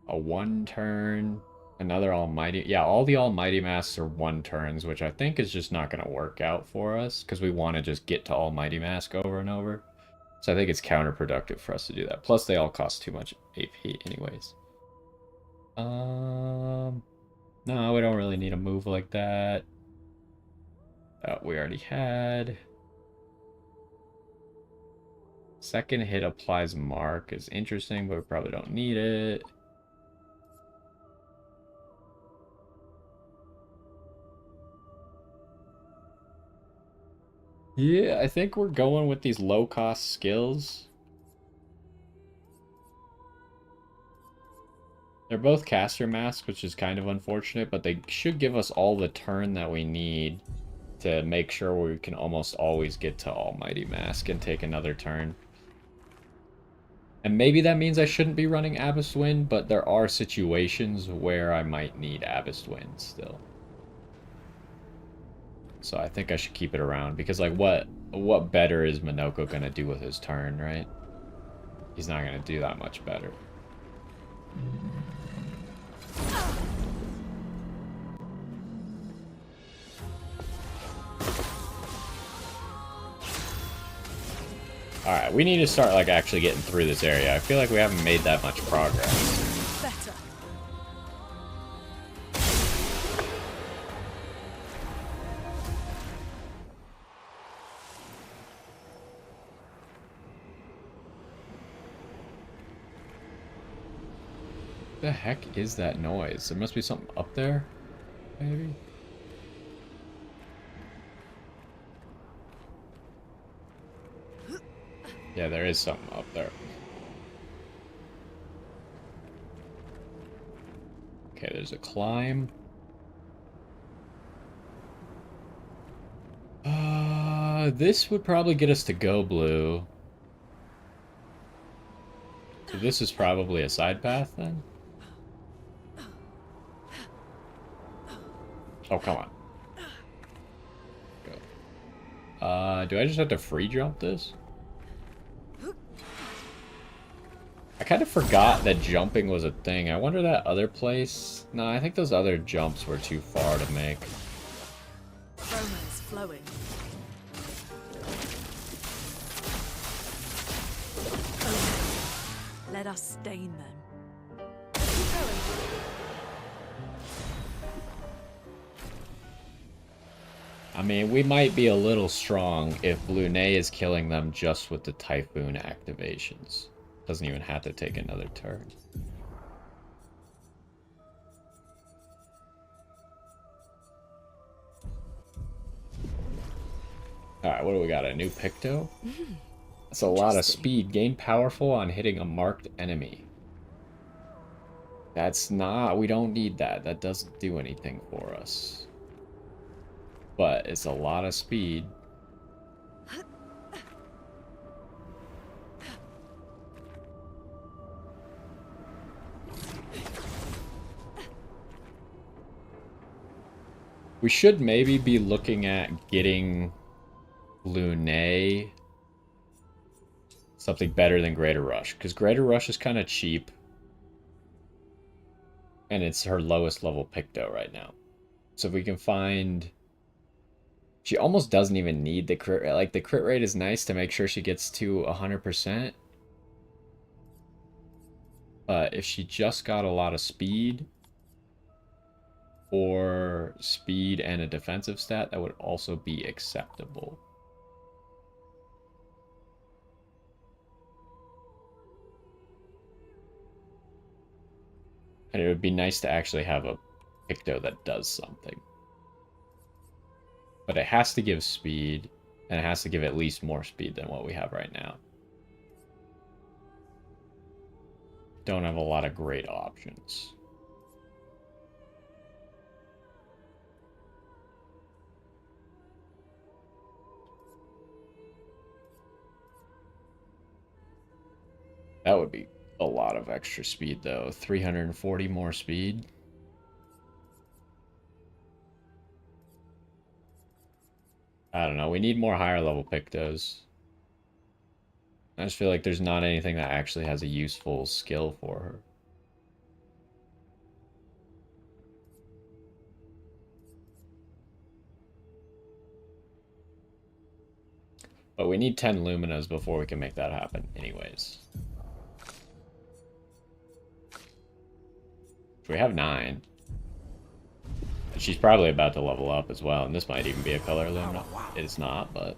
A 1 turn. Another Almighty. Yeah, all the Almighty Masks are 1 turns, which I think is just not going to work out for us because we want to just get to Almighty Mask over and over. So I think it's counterproductive for us to do that. Plus, they all cost too much AP anyways. No, we don't really need a move like that. That we already had. Second hit applies mark is interesting, but we probably don't need it. Yeah, I think we're going with these low-cost skills. They're both caster masks, which is kind of unfortunate, but they should give us all the turn that we need to make sure we can almost always get to Almighty Mask and take another turn. And maybe that means I shouldn't be running Abyss Wind, but there are situations where I might need Abyss Wind still. So I think I should keep it around, because like what better is Minoko gonna do with his turn, right? He's not gonna do that much better. Alright, we need to start like actually getting through this area. I feel like we haven't made that much progress. Better. The heck is that noise? There must be something up there, maybe? Yeah, there is something up there. Okay, there's a climb. This would probably get us to Go Blue. So this is probably a side path then? Oh, come on. Go. Do I just have to free jump this? I kind of forgot that jumping was a thing. I wonder that other place... No, I think those other jumps were too far to make. Chroma is flowing. Oh, let us stain them. Keep going. I mean, we might be a little strong if Lune is killing them just with the Typhoon activations. Doesn't even have to take another turn. Alright, what do we got? A new Picto? That's a lot of speed. Gain powerful on hitting a marked enemy. That's not... We don't need that. That doesn't do anything for us. But it's a lot of speed. We should maybe be looking at getting Lune something better than Greater Rush, because Greater Rush is kind of cheap, and it's her lowest level Picto right now. So if we can find... She almost doesn't even need the crit rate. Like, the crit rate is nice to make sure she gets to 100%. But if she just got a lot of speed, or speed and a defensive stat, that would also be acceptable. And it would be nice to actually have a Picto that does something. But it has to give speed, and it has to give at least more speed than what we have right now. Don't have a lot of great options. That would be a lot of extra speed, though. 340 more speed. I don't know. We need more higher level Pictos. I just feel like there's not anything that actually has a useful skill for her. But we need 10 Luminas before we can make that happen anyways. We have 9. She's probably about to level up as well, and this might even be a color Lumina. It's not, but...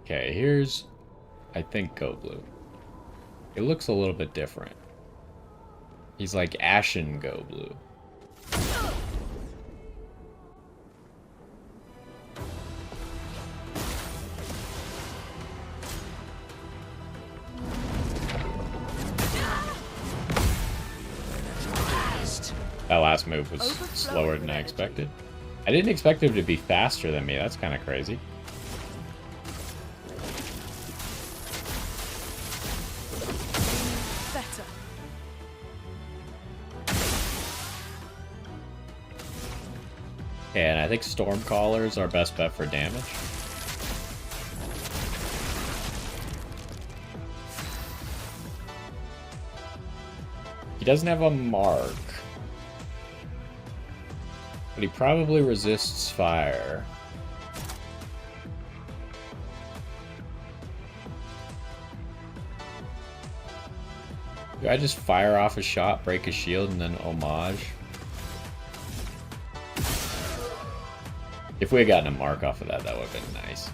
Okay, here's, I think, Go Blue. It looks a little bit different. He's like Ashen Go Blue. That last move was slower than I expected. I didn't expect him to be faster than me. That's kind of crazy. Better. Okay, and I think Stormcaller is our best bet for damage. He doesn't have a mark. But he probably resists fire. Do I just fire off a shot, break a shield, and then homage? If we had gotten a mark off of that, that would have been nice.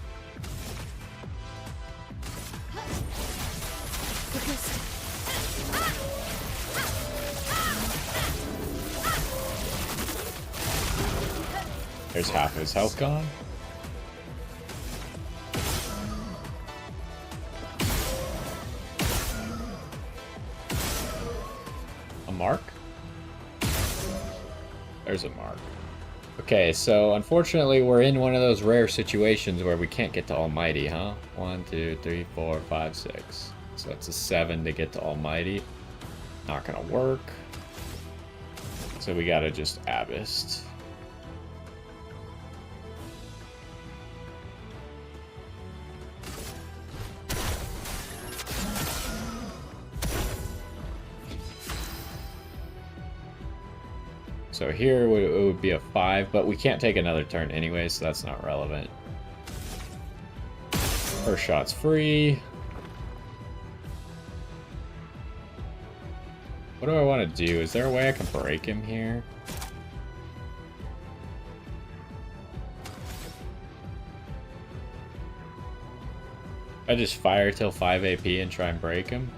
There's half of his health gone. A mark? There's a mark. Okay, so unfortunately we're in one of those rare situations where we can't get to Almighty, huh? 1, 2, 3, 4, 5, 6. So it's a 7 to get to Almighty. Not gonna work. So we gotta just Abyssed. So here it would be a 5, but we can't take another turn anyway, so that's not relevant. First shot's free. What do I want to do? Is there a way I can break him here? I just fire till 5 AP and try and break him?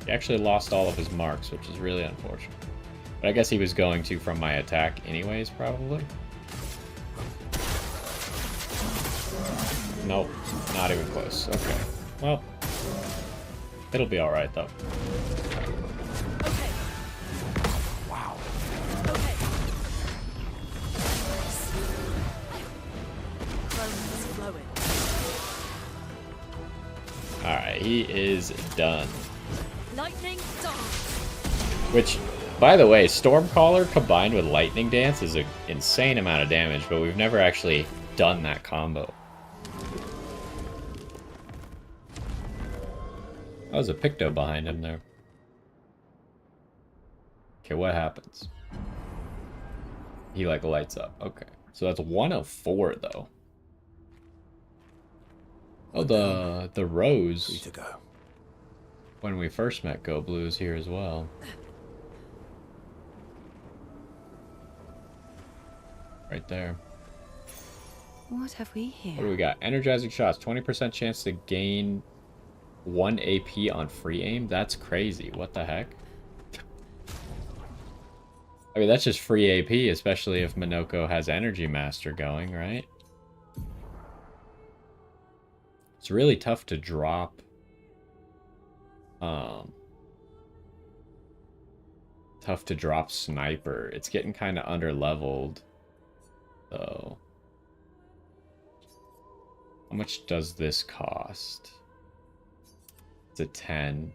He actually lost all of his marks, which is really unfortunate. But I guess he was going to from my attack anyways, probably. Nope, not even close. Okay, well, it'll be alright though. Okay. Wow. Okay. Romans flowing. Alright, he is done. Lightning dance. Which, by the way, Stormcaller combined with Lightning Dance is an insane amount of damage, but we've never actually done that combo. Oh, there's a Picto behind him there. Okay, what happens? He, like, lights up. Okay. So that's 1 of 4, though. Oh, the Rose. Free to go. When we first met Go Blue is here as well. Right there. What have we here? What do we got? Energizing shots. 20% chance to gain 1 AP on free aim? That's crazy. What the heck? I mean, that's just free AP, especially if Minoko has Energy Master going, right? It's really tough to drop. Tough to drop Sniper. It's getting kind of under-leveled. So... how much does this cost? It's a 10.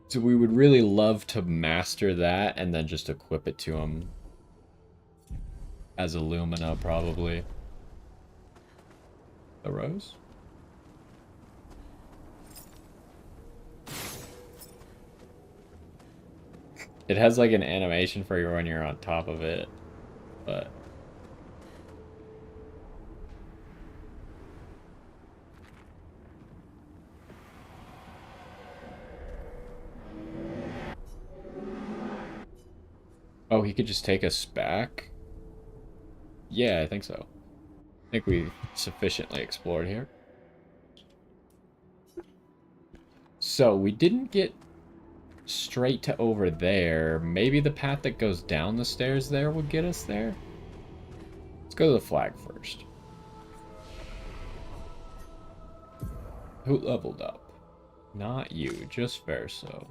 So we would really love to master that and then just equip it to him as Illumina, probably. The Rose? It has like an animation for you when you're on top of it, but... oh, he could just take us back? Yeah, I think so. I think we sufficiently explored here. So, we didn't get straight to over there. Maybe the path that goes down the stairs there would get us there? Let's go to the flag first. Who leveled up? Not you, just Verso.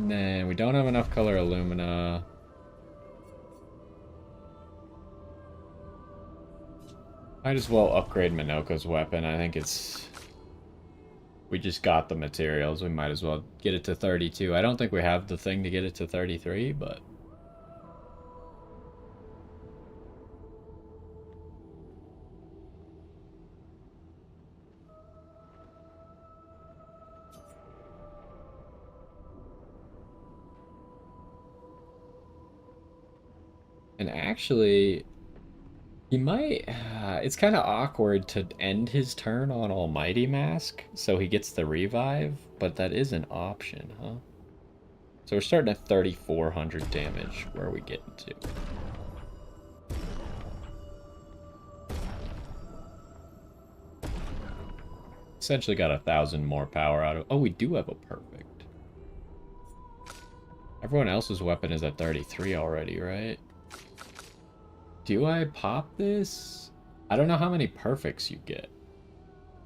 Nah, we don't have enough color Illumina. Might as well upgrade Minoko's weapon. I think it's... we just got the materials. We might as well get it to 32. I don't think we have the thing to get it to 33, but... and actually, he might... it's kind of awkward to end his turn on Almighty Mask, so he gets the revive, but that is an option, huh? So we're starting at 3,400 damage. Where are we getting to? Essentially got 1,000 more power out of... oh, we do have a perfect. Everyone else's weapon is at 33 already, right? Do I pop this? I don't know how many perfects you get.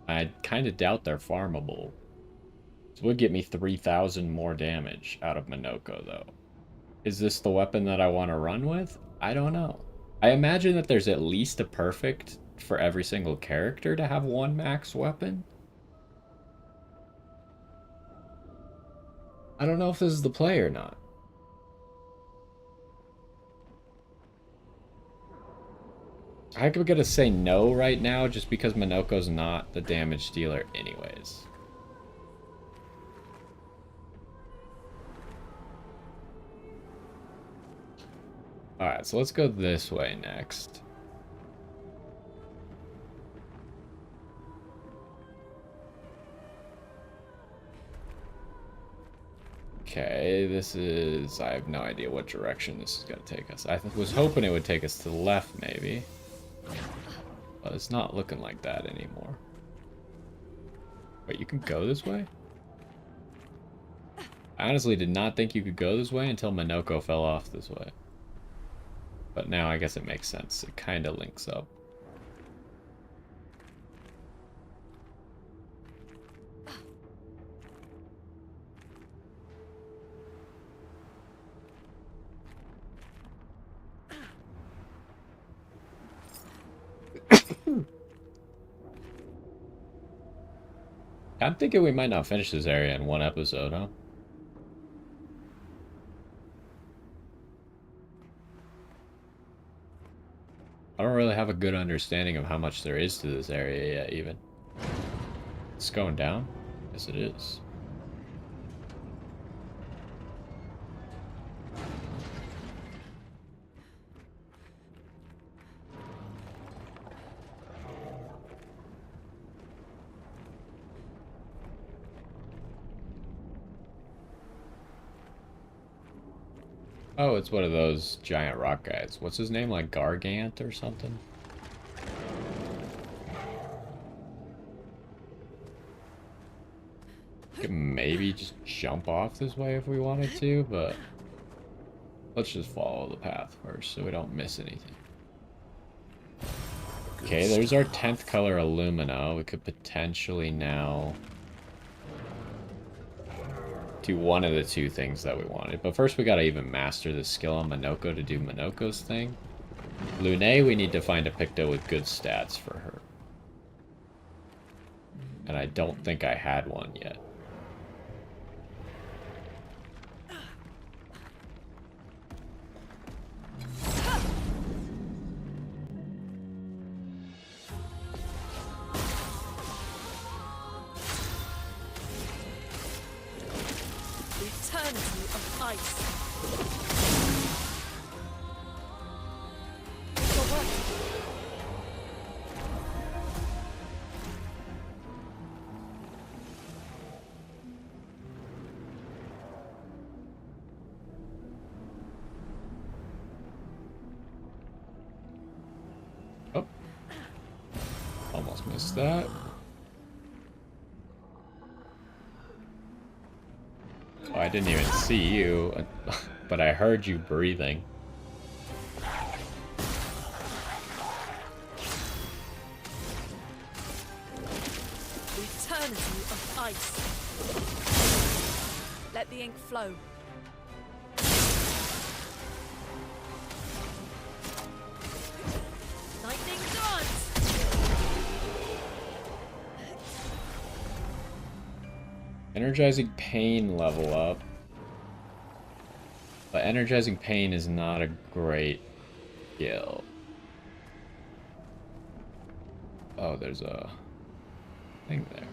I kind of doubt they're farmable. This would get me 3,000 more damage out of Minoko, though. Is this the weapon that I want to run with? I don't know. I imagine that there's at least a perfect for every single character to have one max weapon. I don't know if this is the play or not. I'm gonna say no right now just because Minoko's not the damage dealer anyways. Alright, so let's go this way next. Okay, this is... I have no idea what direction this is going to take us. I was hoping it would take us to the left, maybe. But it's not looking like that anymore. Wait, you can go this way? I honestly did not think you could go this way until Minoko fell off this way. But now I guess it makes sense. It kind of links up. I'm thinking we might not finish this area in one episode, huh? I don't really have a good understanding of how much there is to this area yet, even. It's going down? Yes, it is. Oh, it's one of those giant rock guys. What's his name? Like Gargant or something? Could maybe just jump off this way if we wanted to, but let's just follow the path first so we don't miss anything. Okay, there's our 10th color Illumina. We could potentially now do one of the two things that we wanted. But first we gotta even master the skill on Minoko to do Minoko's thing. Lune, we need to find a Picto with good stats for her. And I don't think I had one yet. Oh. Almost missed that. Oh, I didn't even see you, but I heard you breathing. Eternity of ice. Let the ink flow. Lightning dance. Energizing Pain level up. But Energizing Pain is not a great skill. Oh, there's a thing there.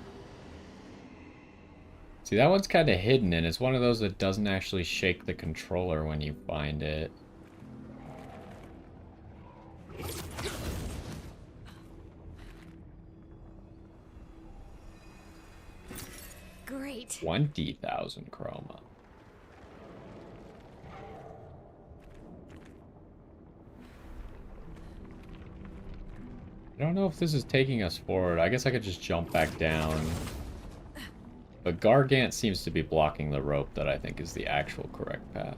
See, that one's kind of hidden, and it's one of those that doesn't actually shake the controller when you find it. Great. 20,000 chroma. I don't know if this is taking us forward. I guess I could just jump back down. But Gargant seems to be blocking the rope that I think is the actual correct path.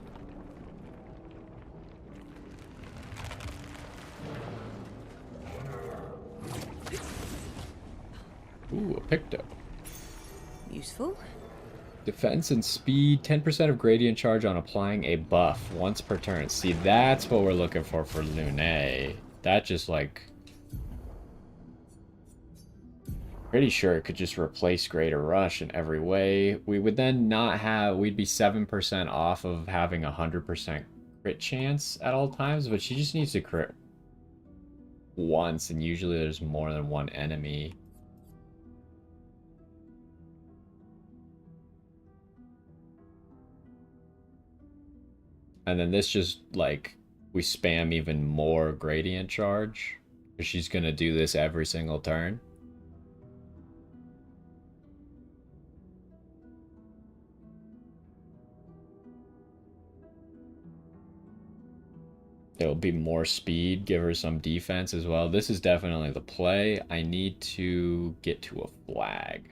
Ooh, a Picto. Useful. Defense and speed, 10% of gradient charge on applying a buff once per turn. See, that's what we're looking for Lune. That just like... Pretty sure it could just replace Greater Rush in every way. We would then not have... We'd be 7% off of having a 100% crit chance at all times, but she just needs to crit once, and usually there's more than one enemy. And then this just, like, we spam even more gradient charge. Because she's going to do this every single turn. It'll be more speed, give her some defense as well. This is definitely the play. I need to get to a flag.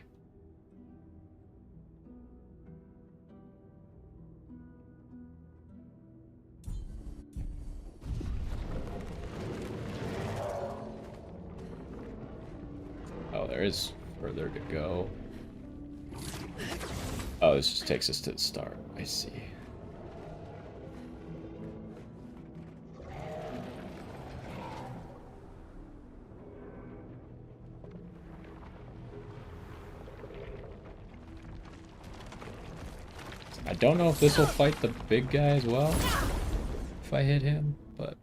Oh, there is further to go. Oh, this just takes us to the start. I see. I don't know if this will fight the big guy as well. If I hit him, but...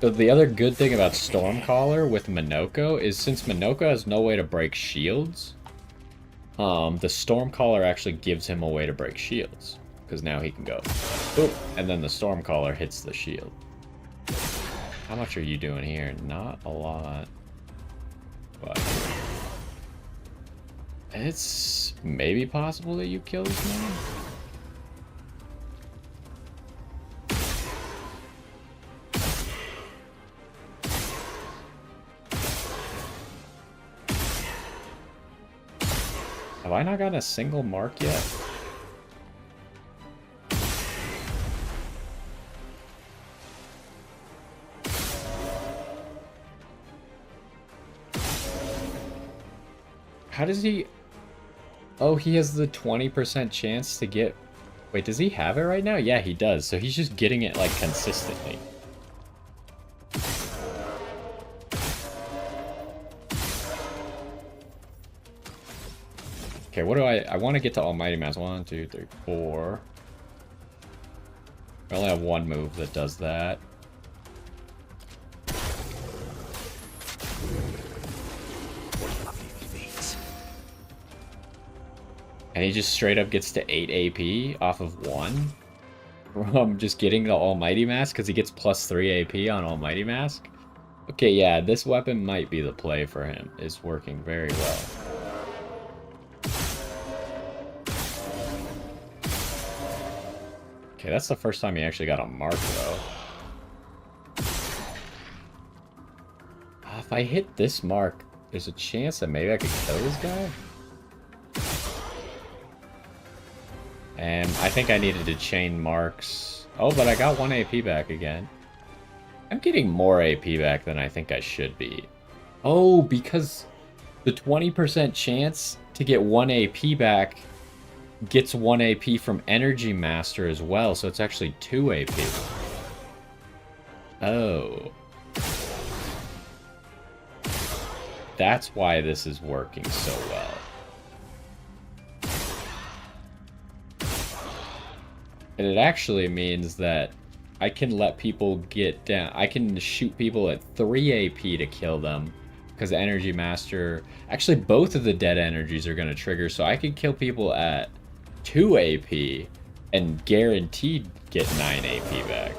So the other good thing about Stormcaller with Minoko is since Minoko has no way to break shields, the Stormcaller actually gives him a way to break shields. Because now he can go, boop, and then the Stormcaller hits the shield. How much are you doing here? Not a lot. But it's maybe possible that you kill this man. Have I not gotten a single mark yet? How does he... Oh, he has the 20% chance to get... Wait, does he have it right now? Yeah, he does. So he's just getting it, like, consistently. Okay, what do I want to get to Almighty Mass. 1, 2, 3, 4. I only have one move that does that. And he just straight up gets to 8 AP off of 1 from just getting the Almighty Mask because he gets plus 3 AP on Almighty Mask. Okay, yeah, this weapon might be the play for him. It's working very well. Okay, that's the first time he actually got a mark, though. If I hit this mark, there's a chance that maybe I could kill this guy? And I think I needed to chain marks. Oh, but I got 1 AP back again. I'm getting more AP back than I think I should be. Oh, because the 20% chance to get 1 AP back gets 1 AP from Energy Master as well, so it's actually 2 AP. Oh. That's why this is working so well. And it actually means that I can let people get down. I can shoot people at 3 AP to kill them. Because Energy Master... Actually, both of the dead energies are going to trigger, so I could kill people at 2 AP And guaranteed get 9 AP back.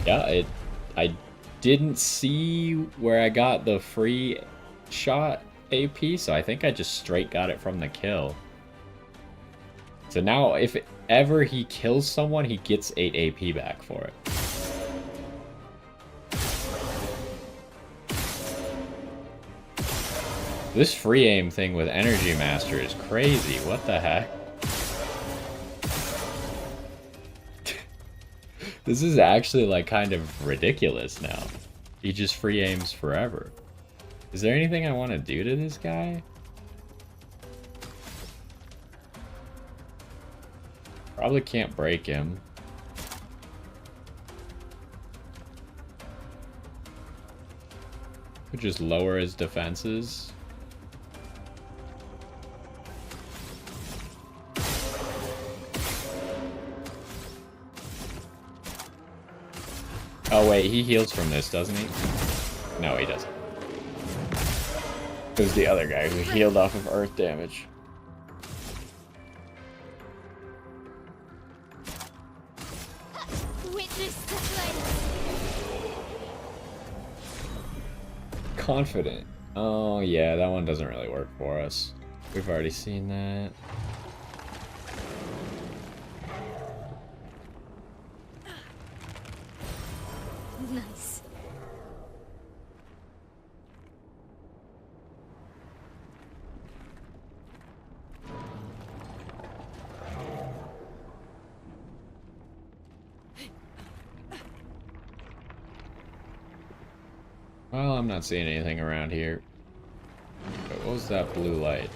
Yeah, I didn't see where I got the free shot AP, so I think I just straight got it from the kill. So now, if ever he kills someone, he gets 8 AP back for it. This free aim thing with Energy Master is crazy. What the heck? This is actually like kind of ridiculous now. He just free aims forever. Is there anything I want to do to this guy? Probably can't break him. Could just lower his defenses. Oh wait, he heals from this, doesn't he? No, he doesn't. It was the other guy who healed off of earth damage. Witness the flame. Confident. Oh yeah, that one doesn't really work for us. We've already seen that. Nice. Well, I'm not seeing anything around here. But what was that blue light?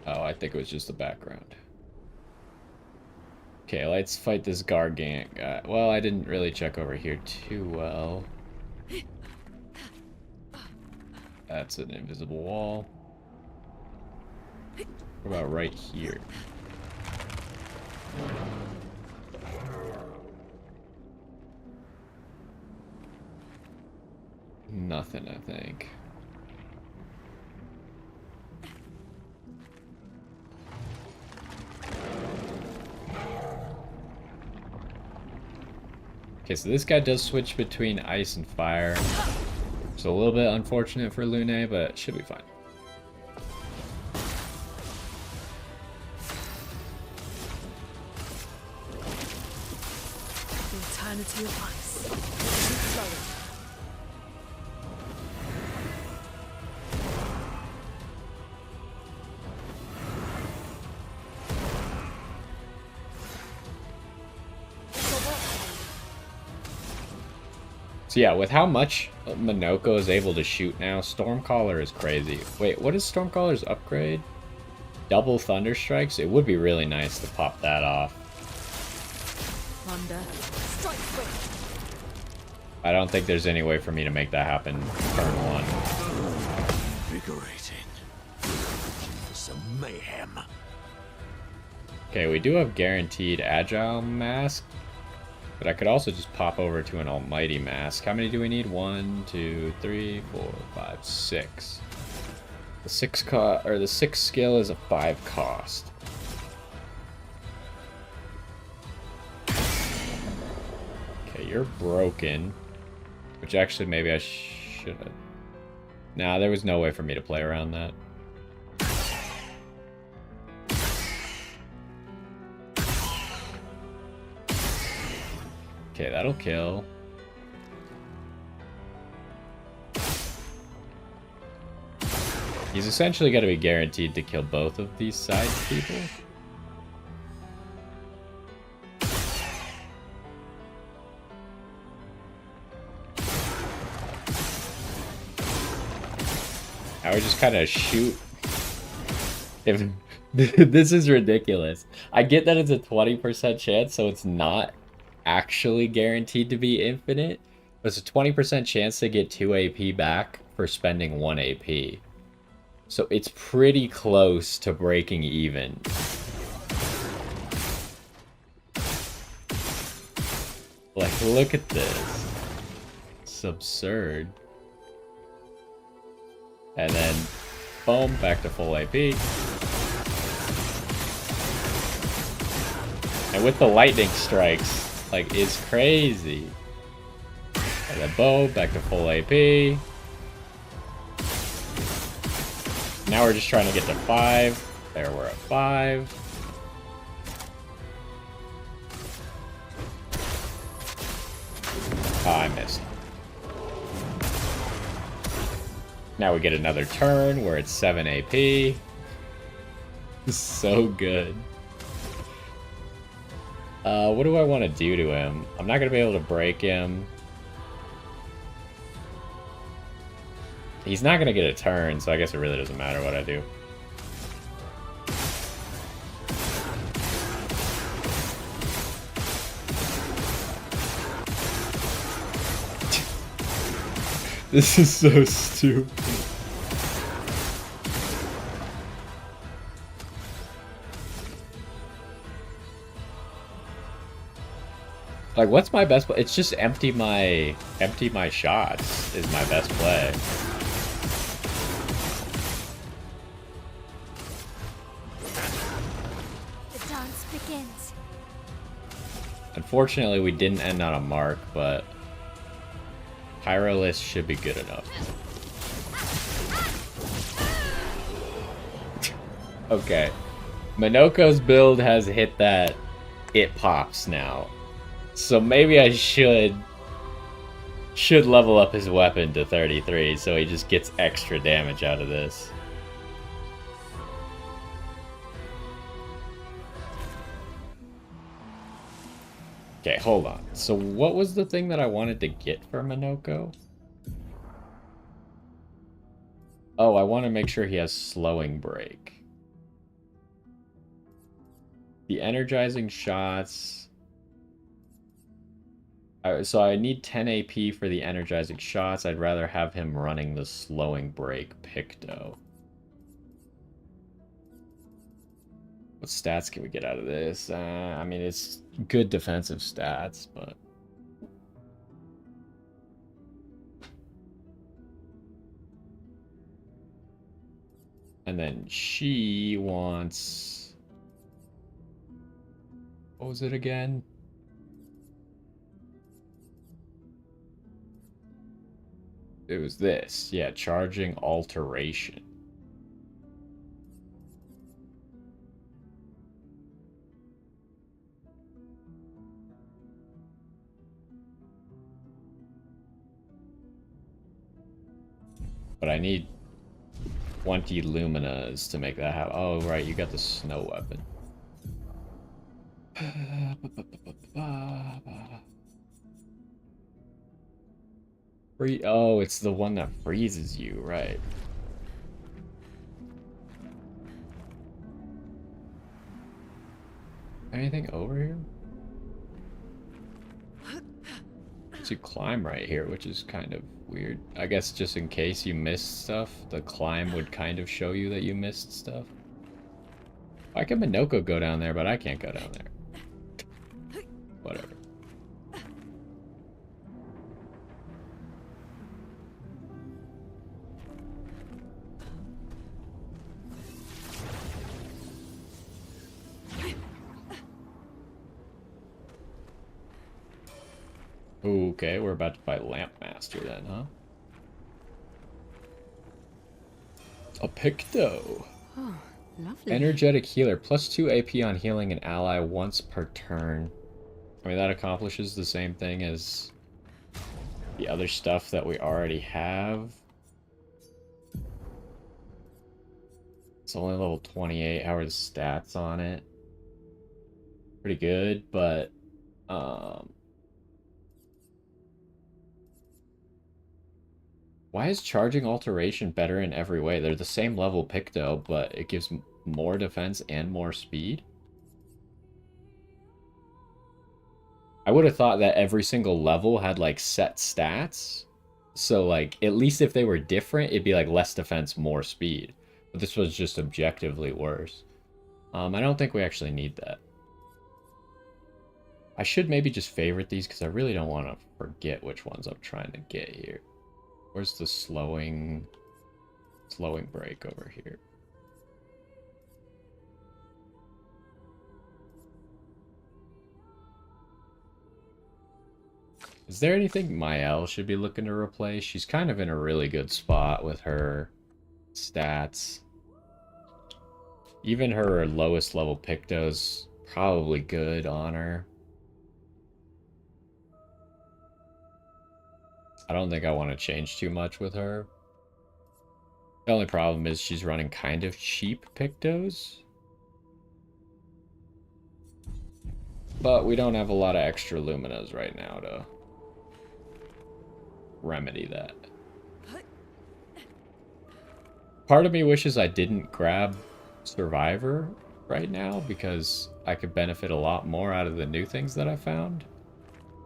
Oh, I think it was just the background. Okay, let's fight this Gargant guy. Well, I didn't really check over here too well. That's an invisible wall. What about right here? Nothing, I think. Okay, so this guy does switch between ice and fire. It's a little bit unfortunate for Lune, but it should be fine. The eternity of ice. Keep flowing. So yeah, with how much Minoko is able to shoot now, Stormcaller is crazy. Wait, what is Stormcaller's upgrade? Double Thunder Strikes? It would be really nice to pop that off. Thunder. Strike quick. I don't think there's any way for me to make that happen turn 1. Invigorating. Some mayhem. Okay, we do have guaranteed Agile Mask, but I could also just pop over to an Almighty Mask. How many do we need? 1, 2, 3, 4, 5, 6. The 6 skill is a 5 cost. Okay, you're broken. Which actually maybe I should have. Nah, there was no way for me to play around that. Okay, that'll kill. He's essentially going to be guaranteed to kill both of these side people. I would just kind of shoot. If this is ridiculous. I get that it's a 20% chance, so it's not actually guaranteed to be infinite, but it's a 20% chance to get 2 AP back for spending 1 AP. So it's pretty close to breaking even. Like, look at this. It's absurd. And then, boom, back to full AP. And with the lightning strikes, like, it's crazy. And then boom, back to full AP. Now we're just trying to get to 5. There, we're at 5. Oh, I missed. Now we get another turn where it's 7 AP. So good. What do I want to do to him? I'm not going to be able to break him. He's not going to get a turn, so I guess it really doesn't matter what I do. This is so stupid. Like, what's my best play? It's just empty my shots is my best play. The dance begins. Unfortunately, we didn't end on a mark, but Pyrolist should be good enough. Okay. Minoko's build has hit that it pops now. So maybe I should level up his weapon to 33 so he just gets extra damage out of this. Okay, hold on. So what was the thing that I wanted to get for Minoko? Oh, I want to make sure he has slowing break. The energizing shots... So I need 10 AP for the energizing shots. I'd rather have him running the slowing break Picto. What stats can we get out of this? I mean, it's good defensive stats, but... And then she wants... What was it again? It was this. Yeah, charging alteration. But I need 20 Luminas to make that happen. Oh, right, you got the snow weapon. Oh, it's the one that freezes you, right. Anything over here? To climb right here, which is kind of weird. I guess just in case you missed stuff, the climb would kind of show you that you missed stuff. Why can Minoko go down there, but I can't go down there? Whatever. Okay, we're about to fight Lamp Master then, huh? A Picto. Oh, lovely. Energetic healer. Plus 2 AP on healing an ally once per turn. I mean, that accomplishes the same thing as the other stuff that we already have. It's only level 28. How are the stats on it? Pretty good, but... Why is charging alteration better in every way? They're the same level Picto, but it gives more defense and more speed? I would have thought that every single level had, like, set stats. So, like, at least if they were different, it'd be, like, less defense, more speed. But this was just objectively worse. I don't think we actually need that. I should maybe just favorite these, because I really don't want to forget which ones I'm trying to get here. Where's the slowing? slowing break over here. Is there anything Mael should be looking to replace? She's kind of in a really good spot with her stats. Even her lowest level Picto's probably good on her. I don't think I want to change too much with her. The only problem is she's running kind of cheap Pictos. But we don't have a lot of extra Luminas right now to remedy that. Part of me wishes I didn't grab Survivor right now because I could benefit a lot more out of the new things that I found.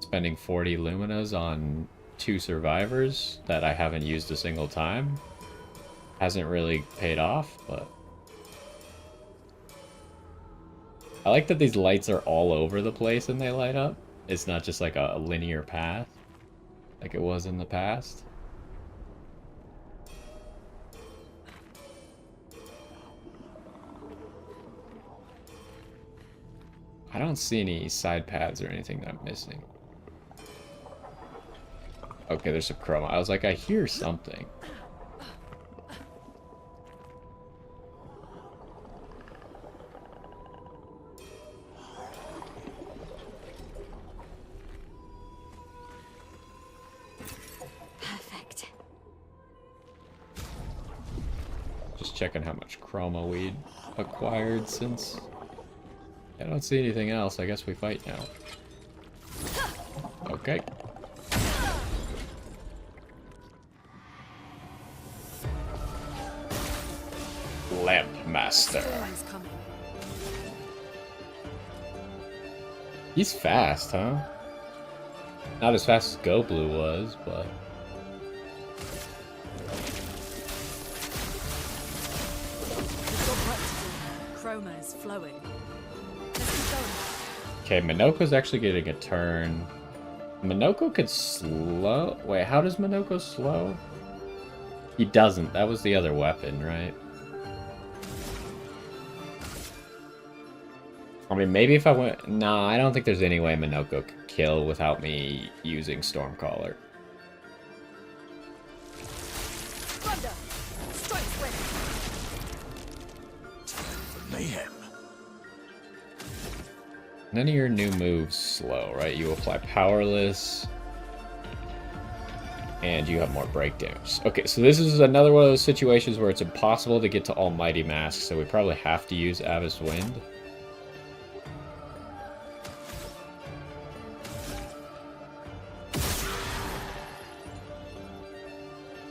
Spending 40 Luminas on 2 Survivors that I haven't used a single time hasn't really paid off, but I like that these lights are all over the place and they light up. It's not just like a linear path like it was in the past. I don't see any side paths or anything that I'm missing. Okay, there's some chroma. I was like, I hear something. Perfect. Just checking how much chroma we'd acquired since... I don't see anything else. I guess we fight now. Okay. Lamp Master. Storm's coming. He's fast, huh? Not as fast as Go Blue was, but... We've got work to do. Chroma is flowing. Let's keep going. Okay, Minoko's actually getting a turn. Minoko could slow... Wait, how does Minoko slow? He doesn't. That was the other weapon, right? I mean, maybe if I went... Nah, I don't think there's any way Minoko could kill without me using Stormcaller. Thunder! Strike swift! For mayhem. None of your new moves slow, right? You apply Powerless. And you have more break damage. Okay, so this is another one of those situations where it's impossible to get to Almighty Mask, so we probably have to use Abyss Wind.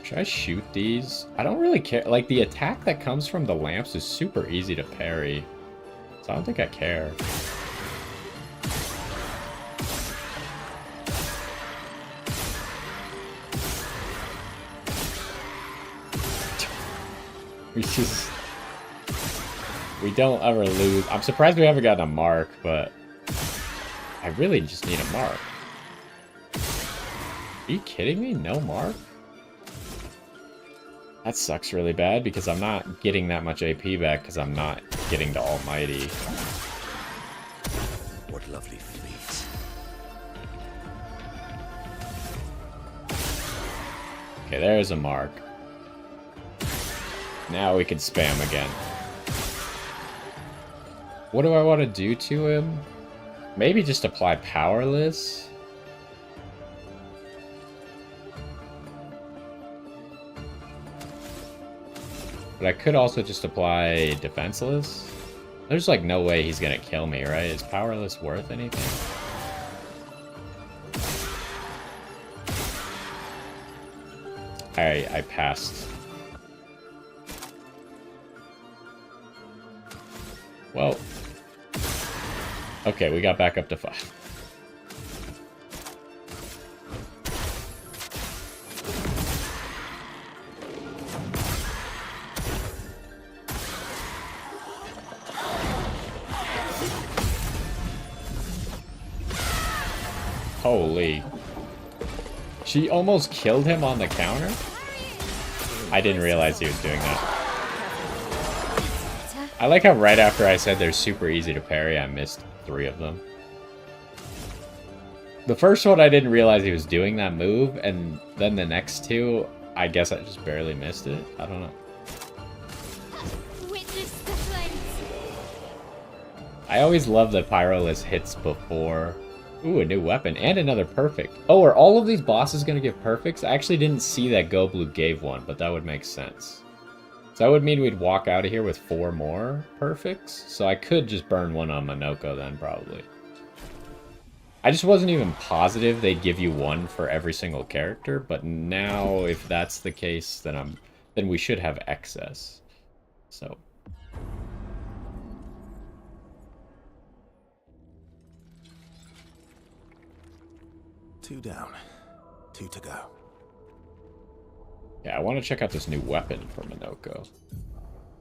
Should I shoot these? I don't really care. Like, the attack that comes from the lamps is super easy to parry. So I don't think I care. We don't ever lose. I'm surprised we haven't gotten a mark, but I really just need a mark. Are you kidding me? No mark? That sucks really bad because I'm not getting that much AP back because I'm not getting to Almighty. What lovely feet. Okay, there's a mark. Now we can spam again. What do I want to do to him? Maybe just apply Powerless. But I could also just apply Defenseless. There's like no way he's gonna kill me, right? Is Powerless worth anything? I passed. Well. Okay, we got back up to 5. Holy. She almost killed him on the counter? I didn't realize he was doing that. I like how right after I said they're super easy to parry, I missed 3 of them. The first one, I didn't realize he was doing that move, and then the next 2, I guess I just barely missed it. I don't know. Witness the flames. I always love that Pyrolus hits before. Ooh, a new weapon and another perfect. Oh, are all of these bosses gonna give perfects? I actually didn't see that Go Blue gave one, but that would make sense. So that would mean we'd walk out of here with 4 more perfects. So I could just burn one on Monoko then, probably. I just wasn't even positive they'd give you 1 for every single character, but now if that's the case, then we should have excess. So 2 down, 2 to go. yeah, I want to check out this new weapon for Monoko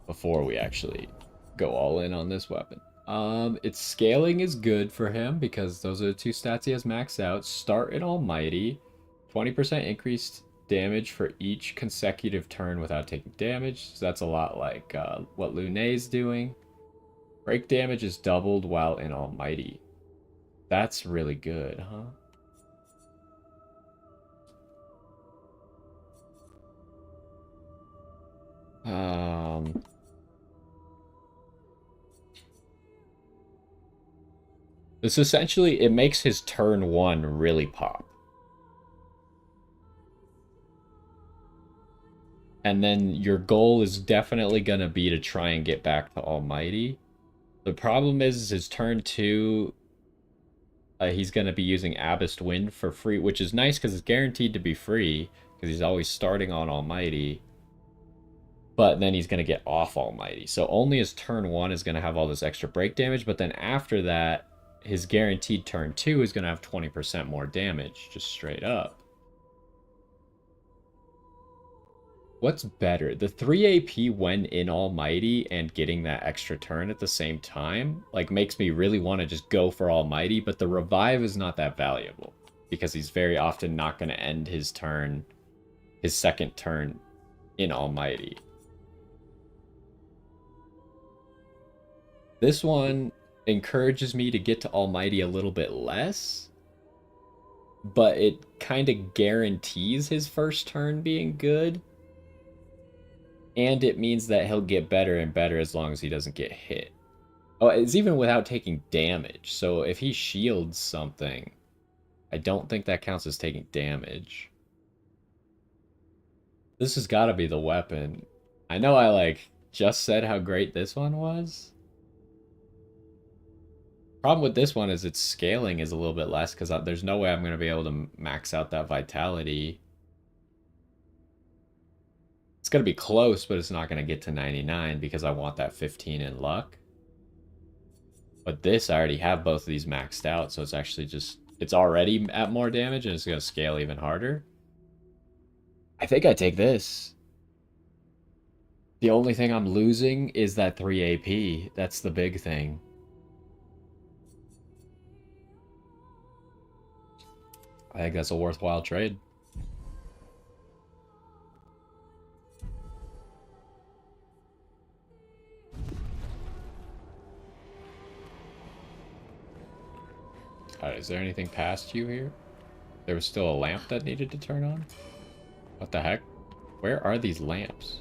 before we actually go all in on this weapon. Its scaling is good for him because those are the 2 stats he has maxed out. Start in Almighty, 20% increased damage for each consecutive turn without taking damage. So that's a lot like what Lunay's doing. Break damage is doubled while in Almighty. That's really good, huh? This essentially, it makes his turn 1 really pop. And then your goal is definitely going to be to try and get back to Almighty. The problem is his turn 2, he's going to be using Abyssed Wind for free, which is nice because it's guaranteed to be free because he's always starting on Almighty. But then he's going to get off Almighty. So only his turn 1 is going to have all this extra break damage, but then after that, his guaranteed turn 2 is going to have 20% more damage, just straight up. What's better? The 3 AP when in Almighty and getting that extra turn at the same time, like, makes me really want to just go for Almighty, but the revive is not that valuable because he's very often not going to end his turn, his second turn in Almighty. This one encourages me to get to Almighty a little bit less, but it kind of guarantees his first turn being good. And it means that he'll get better and better as long as he doesn't get hit. Oh, it's even without taking damage. So if he shields something, I don't think that counts as taking damage. This has got to be the weapon. I know I, like, just said how great this one was. Problem with this one is its scaling is a little bit less because there's no way I'm going to be able to max out that vitality. It's going to be close, but it's not going to get to 99 because I want that 15 in luck. But this, I already have both of these maxed out, so it's actually just, it's already at more damage and it's going to scale even harder. I think I take this. The only thing I'm losing is that 3 AP. That's the big thing. I think that's a worthwhile trade. Alright, is there anything past you here? There was still a lamp that needed to turn on? What the heck? Where are these lamps?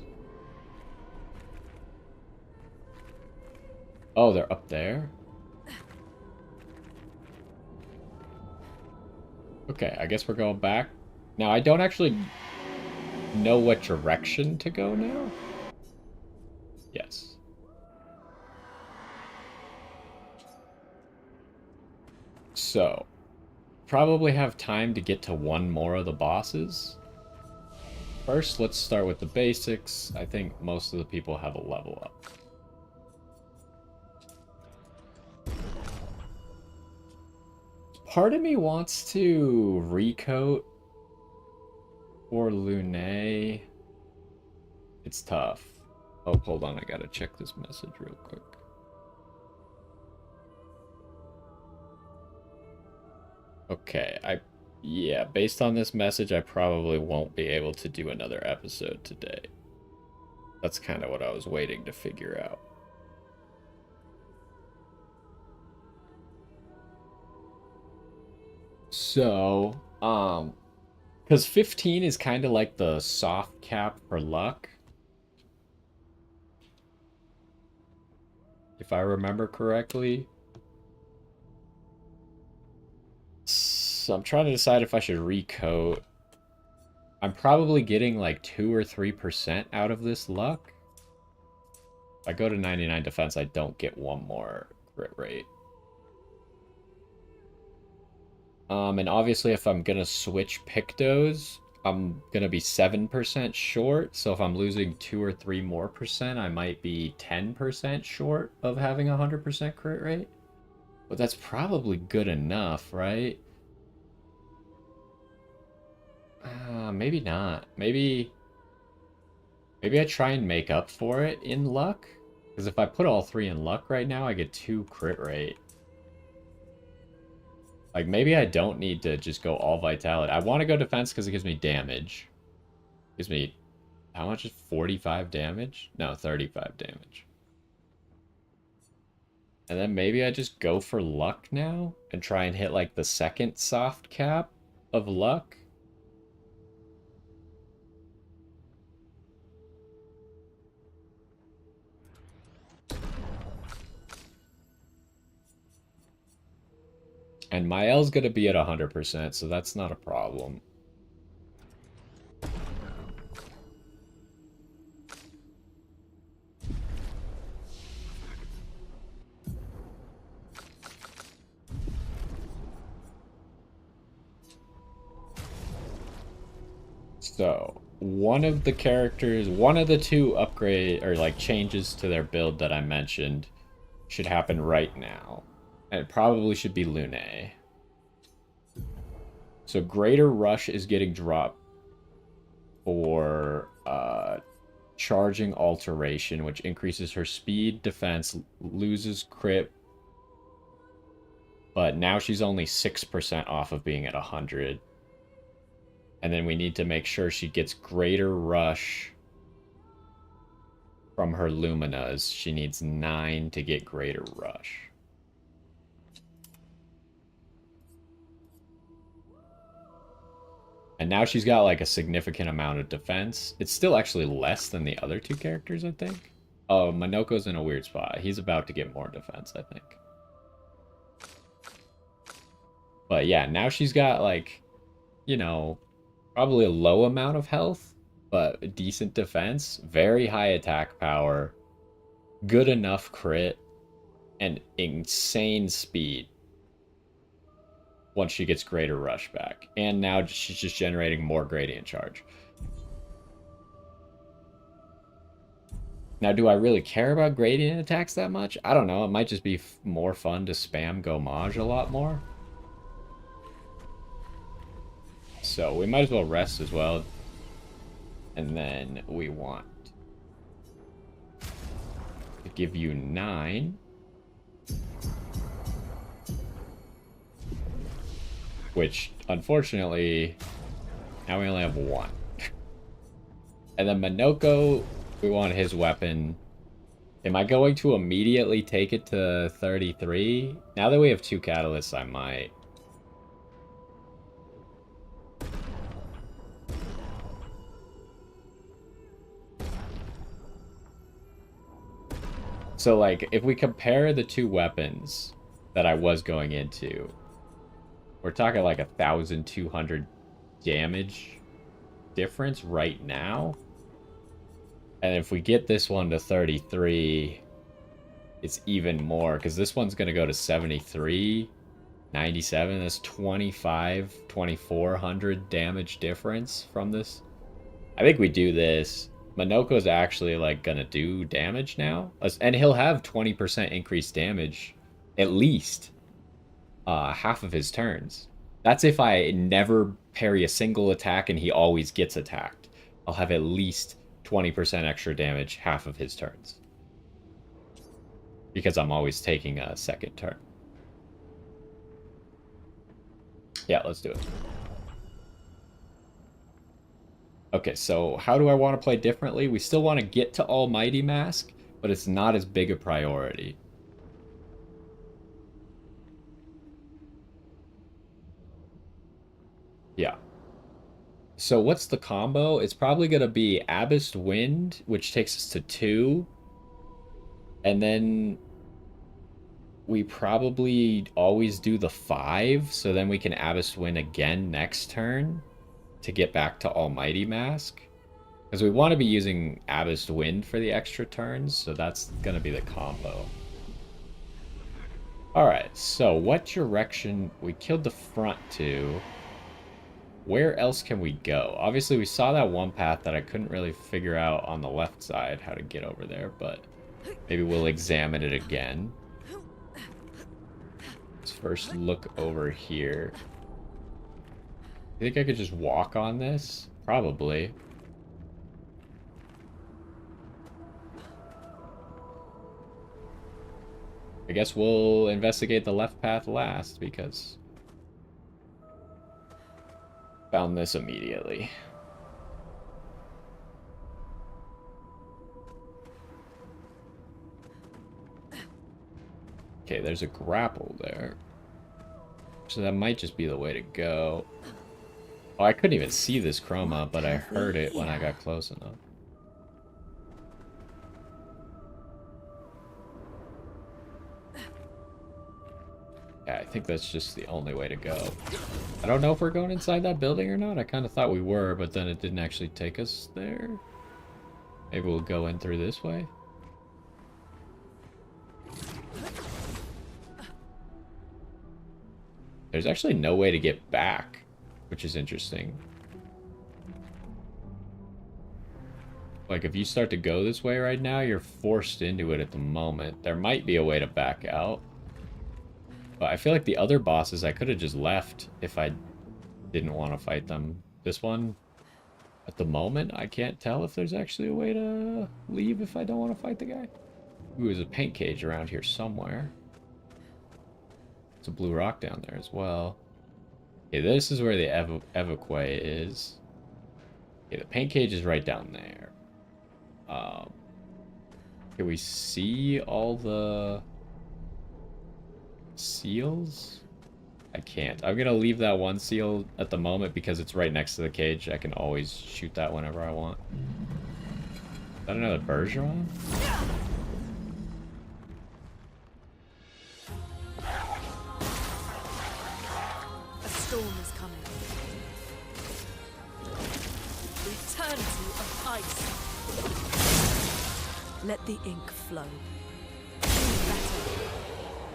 Oh, they're up there? Okay, I guess we're going back. Now, I don't actually know what direction to go now. Yes. So, probably have time to get to 1 more of the bosses. First, let's start with the basics. I think most of the people have a level up. Part of me wants to recoat or Lunay. It's tough. Oh, hold on, I gotta check this message real quick. Okay, yeah, based on this message, I probably won't be able to do another episode today. That's kind of what I was waiting to figure out. So, because 15 is kind of like the soft cap for luck. If I remember correctly. So I'm trying to decide if I should recoat. I'm probably getting like 2 or 3% out of this luck. If I go to 99 defense, I don't get one more crit rate. And obviously if I'm gonna switch Pictos, I'm gonna be 7% short. So if I'm losing 2 or 3 more percent, I might be 10% short of having a 100% crit rate. But that's probably good enough, right? Maybe not. Maybe I try and make up for it in luck. Because if I put all 3 in luck right now, I get 2 crit rate. Like, maybe I don't need to just go all vitality. I want to go defense because it gives me damage. Gives me, how much is 45 damage? No, 35 damage. And then maybe I just go for luck now and try and hit, like, the second soft cap of luck. And my L's gonna be at 100%, so that's not a problem. So, one of the characters, one of the 2 upgrade, or like changes to their build that I mentioned should happen right now. And it probably should be Lune. So Greater Rush is getting dropped for Charging Alteration, which increases her speed, defense, loses crit. But now she's only 6% off of being at 100. And then we need to make sure she gets Greater Rush from her Luminas. She needs 9 to get Greater Rush. And now she's got like a significant amount of defense. It's still actually less than the other 2 characters, I think. Oh, Minoko's in a weird spot. He's about to get more defense, I think. But yeah, now she's got like, you know, probably a low amount of health, but decent defense, very high attack power, good enough crit, and insane speed once she gets Greater Rush back. And now she's just generating more Gradient Charge. Now, do I really care about Gradient attacks that much? I don't know. It might just be more fun to spam Gomage a lot more. So we might as well rest as well. And then we want to give you 9. Which, unfortunately, now we only have 1. And then Minoko, we want his weapon. Am I going to immediately take it to 33? Now that we have 2 catalysts, I might. So, like, if we compare the 2 weapons that I was going into, we're talking like 1,200 damage difference right now. And if we get this one to 33, it's even more, because this one's going to go to 73, 97. That's 2,400 damage difference from this. I think we do this. Minoko's actually like going to do damage now. And he'll have 20% increased damage, at least. Half of his turns. That's if I never parry a single attack and he always gets attacked. I'll have at least 20% extra damage half of his turns. Because I'm always taking a second turn. Yeah, let's do it. Okay, so how do I want to play differently? We still want to get to Almighty Mask, but it's not as big a priority. Yeah. So what's the combo? It's probably going to be Abyss Wind, which takes us to 2. And then we probably always do the 5, so then we can Abyss Wind again next turn to get back to Almighty Mask. Because we want to be using Abyss Wind for the extra turns, so that's going to be the combo. Alright, so what direction... We killed the front 2. Where else can we go? Obviously, we saw that one path that I couldn't really figure out on the left side how to get over there, but maybe we'll examine it again. Let's first look over here. You think I could just walk on this? Probably. I guess we'll investigate the left path last, because... Found this immediately. Okay, there's a grapple there. So that might just be the way to go. Oh, I couldn't even see this chroma, but I heard it when I got close enough. Yeah, I think that's just the only way to go. I don't know if we're going inside that building or not. I kind of thought we were, but then it didn't actually take us there. Maybe we'll go in through this way. There's actually no way to get back, which is interesting. Like, if you start to go this way right now, you're forced into it at the moment. There might be a way to back out. But I feel like the other bosses, I could have just left if I didn't want to fight them. This one, at the moment, I can't tell if there's actually a way to leave if I don't want to fight the guy. Ooh, there's a paint cage around here somewhere. There's a blue rock down there as well. Okay, this is where the evacuate is. Okay, the paint cage is right down there. Can we see all the... seals? I can't. I'm gonna leave that one seal at the moment because it's right next to the cage. I can always shoot that whenever I want. Is that another Bergeron? A storm is coming. The eternity of ice. Let the ink flow.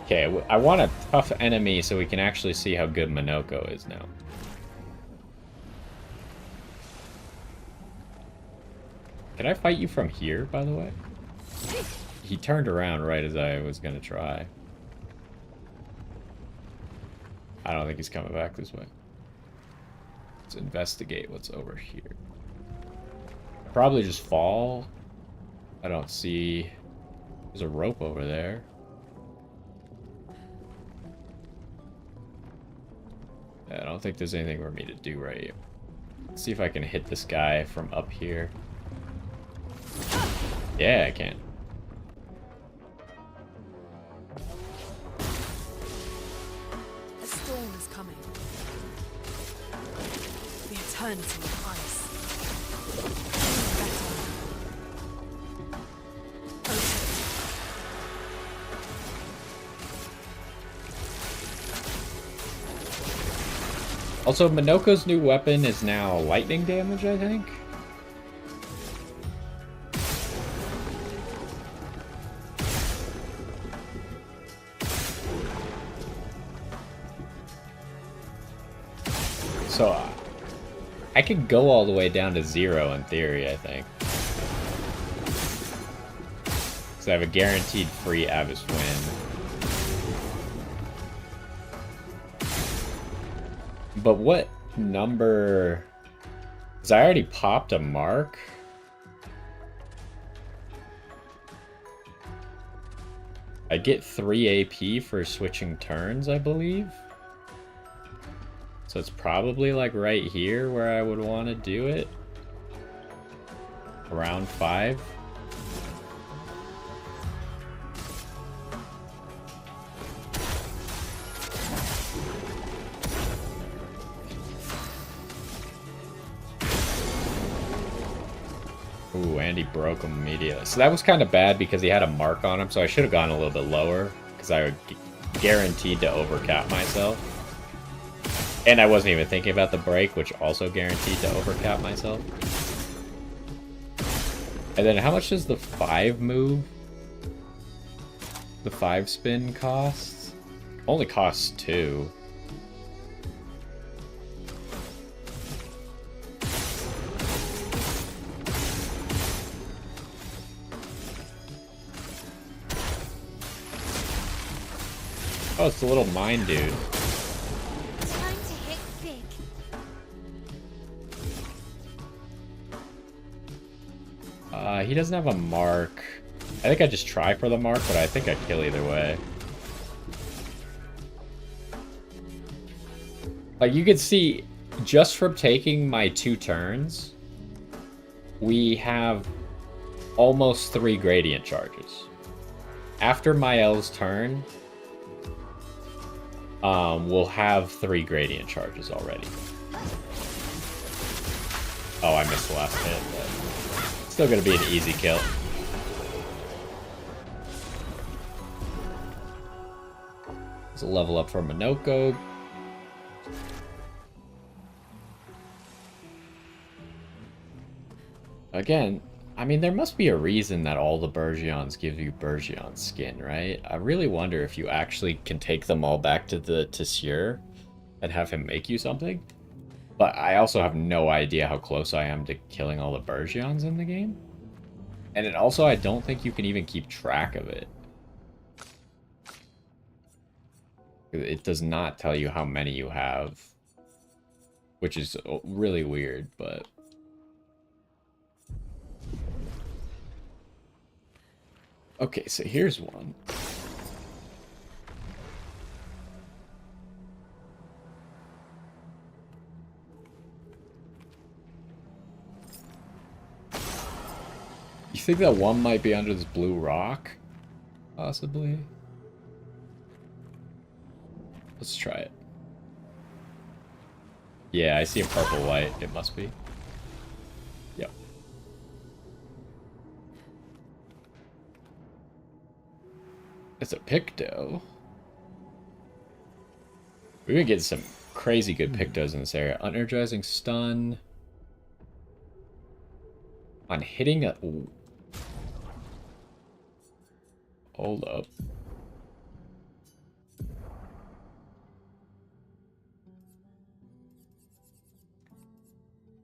Okay, I want a tough enemy so we can actually see how good Minoko is now. Can I fight you from here, by the way? He turned around right as I was gonna try. I don't think he's coming back this way. Let's investigate what's over here. Probably just fall. I don't see... There's a rope over there. I don't think there's anything for me to do right here. Let's see if I can hit this guy from up here. Yeah, I can. A storm is coming. The eternity of ice. Also, Minoko's new weapon is now lightning damage, I think. So, I could go all the way down to 0 in theory, I think. Because I have a guaranteed free Abyss win. But what number... Because I already popped a mark. I get 3 AP for switching turns, I believe. So it's probably like right here where I would want to do it. Around 5. Ooh, and he broke him immediately. So that was kind of bad because he had a mark on him, so I should have gone a little bit lower because I would guaranteed to overcap myself. And I wasn't even thinking about the break, which also guaranteed to overcap myself. And then how much does the 5 move? The 5 spin costs? Only costs 2. Oh, it's the little mine dude. Time to hit big. He doesn't have a mark. I think I just try for the mark, but I think I kill either way. Like, you can see, just from taking my 2 turns, we have almost 3 gradient charges. After Mael's turn, we'll have 3 gradient charges already. Oh, I missed the last hit, but still gonna be an easy kill. It's a level up for Minoko. Again, I mean, there must be a reason that all the Burgions give you Burgion skin, right? I really wonder if you actually can take them all back to the Tessier and have him make you something. But I also have no idea how close I am to killing all the Burgions in the game. And it also, I don't think you can even keep track of it. It does not tell you how many you have. Which is really weird, but... Okay, so here's one. You think that one might be under this blue rock? Possibly. Let's try it. Yeah, I see a purple light. It must be. Yep. It's a Picto. We've been getting some crazy good Pictos in this area. Energizing stun. On hitting a... Ooh. Hold up.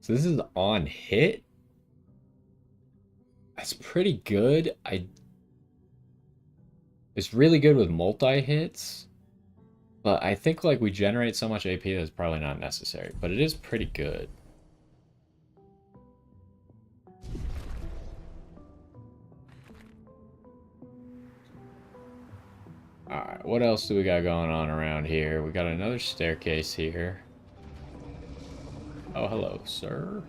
So this is on hit? That's pretty good. It's really good with multi-hits. But I think like we generate so much AP that's probably not necessary. But it is pretty good. Alright, what else do we got going on around here? We got another staircase here. Oh, hello, sir.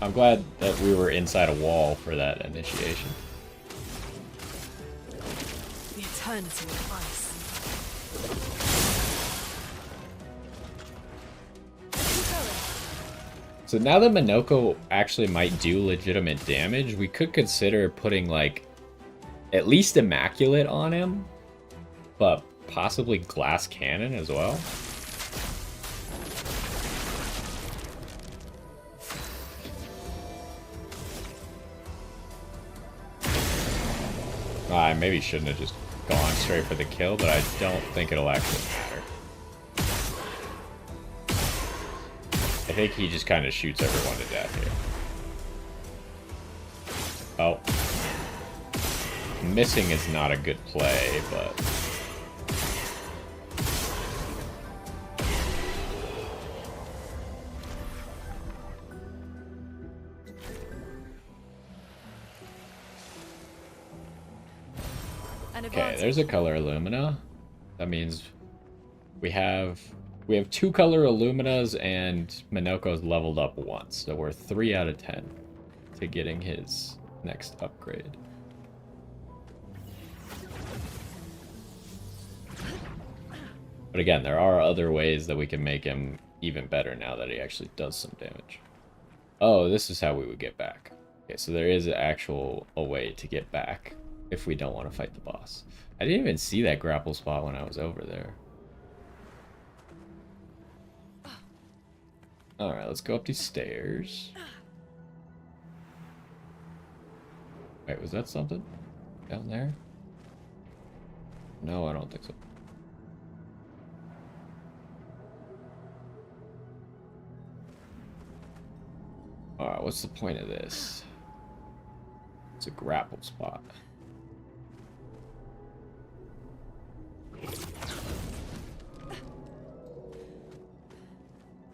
I'm glad that we were inside a wall for that initiation. The eternity of ice. So now that Minoko actually might do legitimate damage, we could consider putting, like, at least Immaculate on him, but possibly Glass Cannon as well. I maybe shouldn't have just gone straight for the kill, but I don't think it'll actually matter. I think he just kind of shoots everyone to death here. Oh. Missing is not a good play, but... Okay, there's a color Illumina. That means we have We have 2 color Illuminas, and Minoko's leveled up once, so we're 3 out of 10 to getting his next upgrade. But again, there are other ways that we can make him even better now that he actually does some damage. Oh, this is how we would get back. Okay, so there is a way to get back if we don't want to fight the boss. I didn't even see that grapple spot when I was over there. Alright, let's go up these stairs. Wait, was that something? Down there? No, I don't think so. Alright, what's the point of this? It's a grapple spot.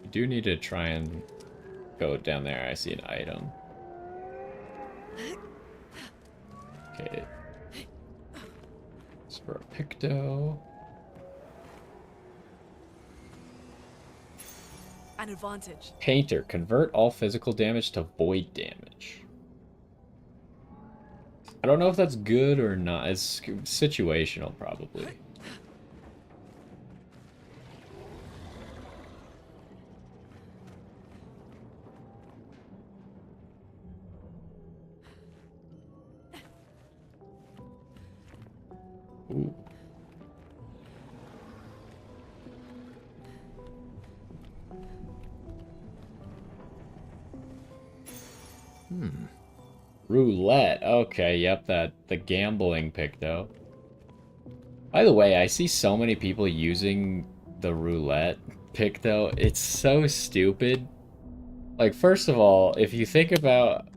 We do need to try and go down there. I see an item. Okay. It's for a Picto. An advantage. Painter. Convert all physical damage to void damage. I don't know if that's good or not. It's situational, probably. Ooh. Roulette. Okay, yep, the gambling Picto. By the way, I see so many people using the roulette Picto. It's so stupid. Like, first of all, if you think about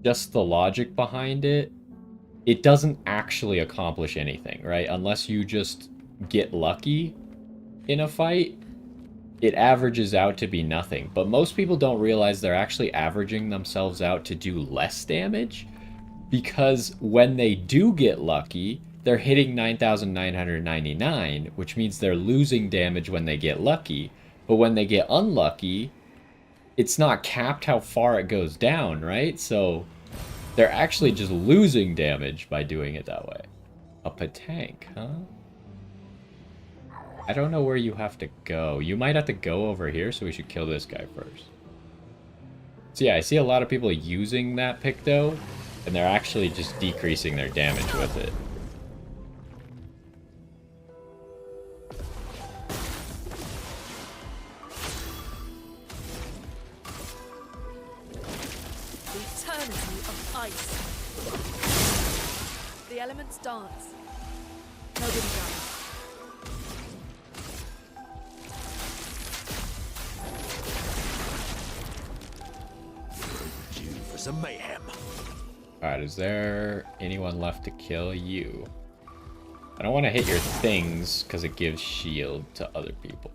just the logic behind it, it doesn't actually accomplish anything, right? Unless you just get lucky in a fight, it averages out to be nothing. But most people don't realize they're actually averaging themselves out to do less damage, because when they do get lucky, they're hitting 9,999, which means they're losing damage when they get lucky. But when they get unlucky, it's not capped how far it goes down, right? So they're actually just losing damage by doing it that way. A Patank, huh? I don't know where you have to go. You might have to go over here, so we should kill this guy first. So yeah, I see a lot of people using that Picto, and they're actually just decreasing their damage with it. The eternity of ice. The elements dance. Nobody dies. For some mayhem. Alright, is there anyone left to kill you? I don't want to hit your things, because it gives shield to other people.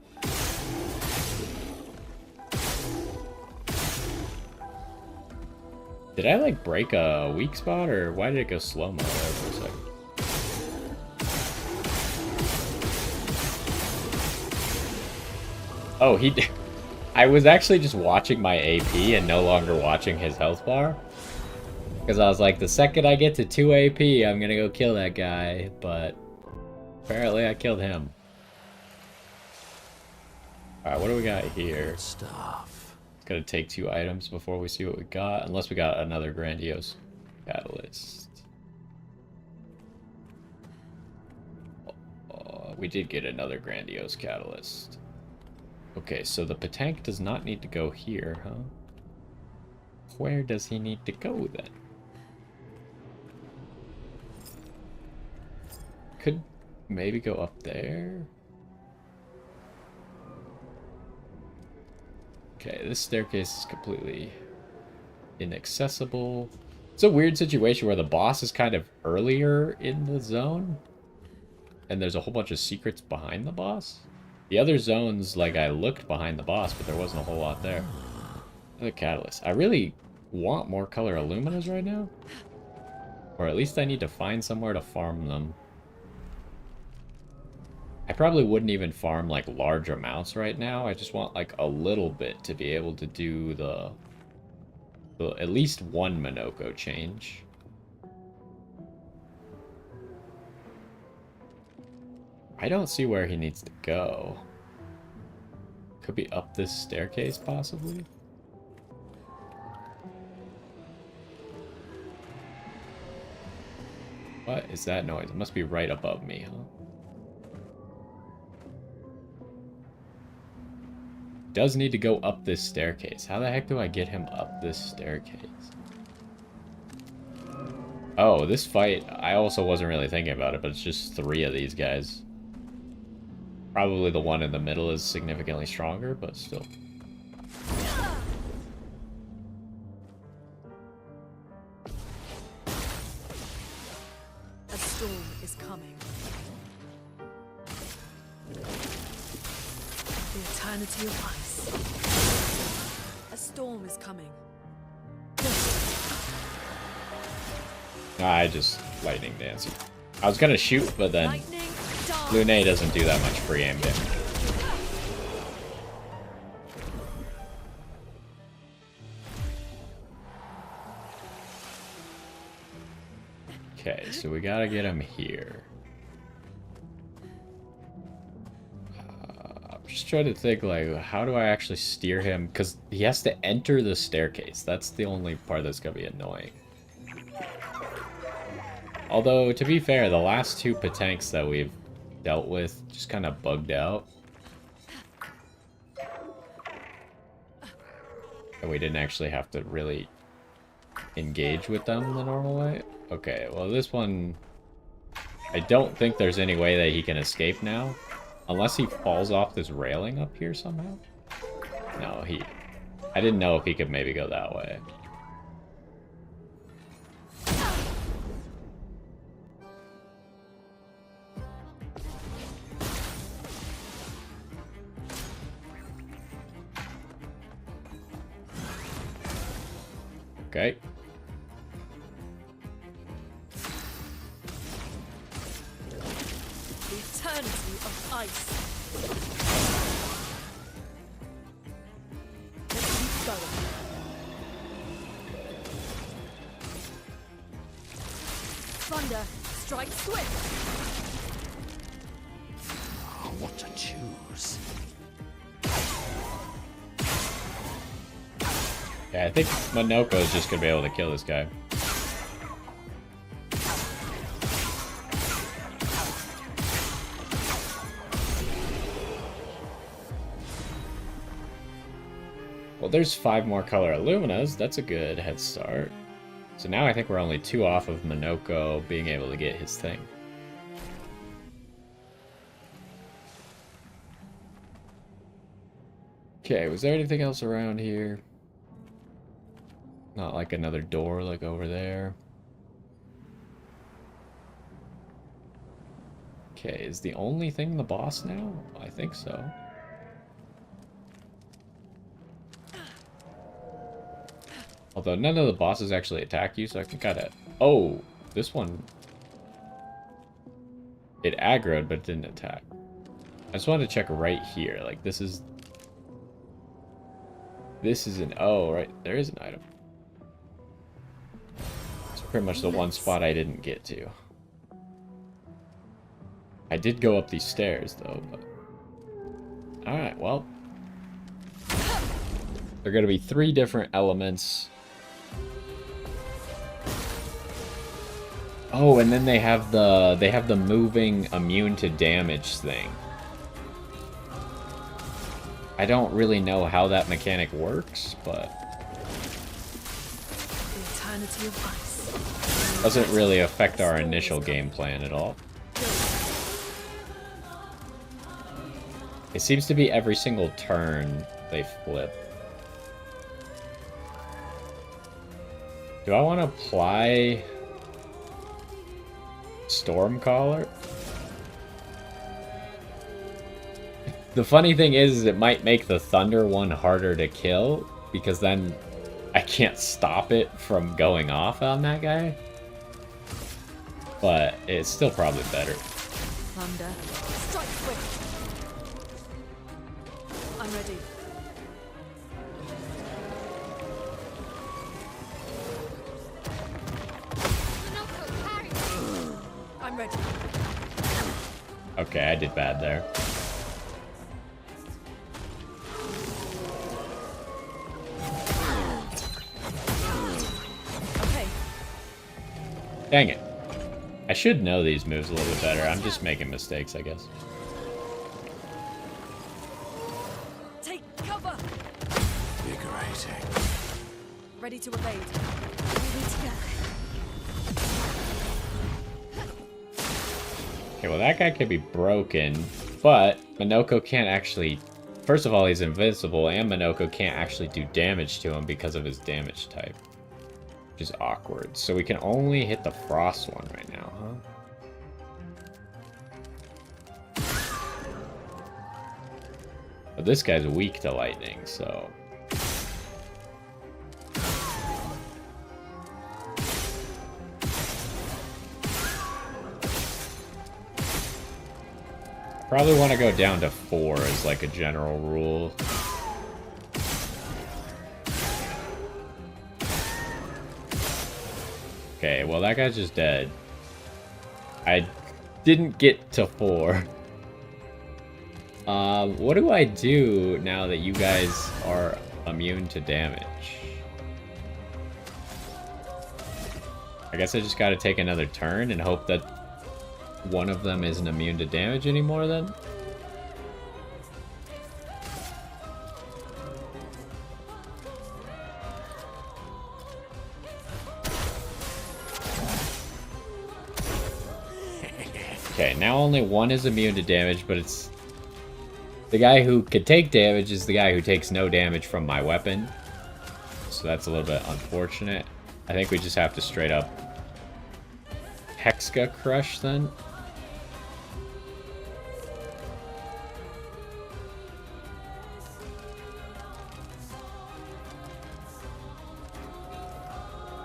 Did I, like, break a weak spot, or why did it go slow-mo there for a second? Oh, he did. I was actually just watching my AP and no longer watching his health bar. Because I was like, the second I get to 2 AP, I'm gonna go kill that guy. But apparently I killed him. Alright, what do we got here? Stuff. It's gonna take 2 items before we see what we got. Unless we got another grandiose catalyst. We did get another grandiose catalyst. Okay, so the Patank does not need to go here, huh? Where does he need to go then? Could maybe go up there? Okay, this staircase is completely inaccessible. It's a weird situation where the boss is kind of earlier in the zone, and there's a whole bunch of secrets behind the boss. The other zones, like, I looked behind the boss, but there wasn't a whole lot there. Another catalyst. I really want more color Illuminas right now. Or at least I need to find somewhere to farm them. I probably wouldn't even farm like large amounts right now. I just want like a little bit to be able to do the at least one Minoko change. I don't see where he needs to go. Could be up this staircase, possibly. What is that noise? It must be right above me, huh? Does need to go up this staircase. How the heck do I get him up this staircase? Oh, this fight, I also wasn't really thinking about it, but it's just 3 of these guys. Probably the one in the middle is significantly stronger, but still. A storm is coming. The eternity of ice. A storm is coming. I just lightning dancing. I was gonna shoot, but then Lightning dance. Lune doesn't do that much free aim damage. Okay, so we gotta get him here. I'm just trying to think, like, how do I actually steer him? Because he has to enter the staircase. That's the only part that's gonna be annoying. Although, to be fair, the last 2 Patanks that we've dealt with just kind of bugged out. And we didn't actually have to really engage with them the normal way. Okay, well this one, I don't think there's any way that he can escape now. Unless he falls off this railing up here somehow. No, I didn't know if he could maybe go that way. Okay. The eternity of ice. Let's keep going. Thunder, strike swift. What to choose? Yeah, I think Minoko is just gonna be able to kill this guy. Well, there's 5 more color Illuminas. That's a good head start. So now I think we're only 2 off of Minoko being able to get his thing. Okay, was there anything else around here? Not like another door like over there. Okay, is the only thing the boss now? I think so. Although none of the bosses actually attack you, so I can kinda... Oh! This one... It aggroed, but it didn't attack. I just wanted to check right here. Like, this is... This is an... Oh, right. There is an item. It's pretty much the one spot I didn't get to. I did go up these stairs, though, but... Alright, well... There are going to be 3 different elements. Oh, and then they have the moving immune to damage thing. I don't really know how that mechanic works, but The eternity of ice. doesn't really affect our initial game plan at all. It seems to be every single turn they flip. Do I want to apply Stormcaller? The funny thing is it might make the Thunder one harder to kill, because then I can't stop it from going off on that guy. But it's still probably better. Thunder, strike swift. I'm ready. Minoko, parry! I'm ready. Okay, I did bad there. Okay. Dang it. I should know these moves a little bit better. I'm just making mistakes, I guess. Take cover. Invigorating. Ready to evade. Ready to go. Okay, well that guy could be broken, but Minoko can't actually... First of all, he's invincible, and Minoko can't actually do damage to him because of his damage type. Which is awkward. So we can only hit the frost one right now, huh? But this guy's weak to lightning, so... Probably want to go down to 4 as like a general rule. Okay, well that guy's just dead. I didn't get to 4. What do I do now that you guys are immune to damage? I guess I just gotta take another turn and hope that one of them isn't immune to damage anymore then? Okay, now only one is immune to damage, but it's... The guy who could take damage is the guy who takes no damage from my weapon. So that's a little bit unfortunate. I think we just have to straight up Hexa Crush then.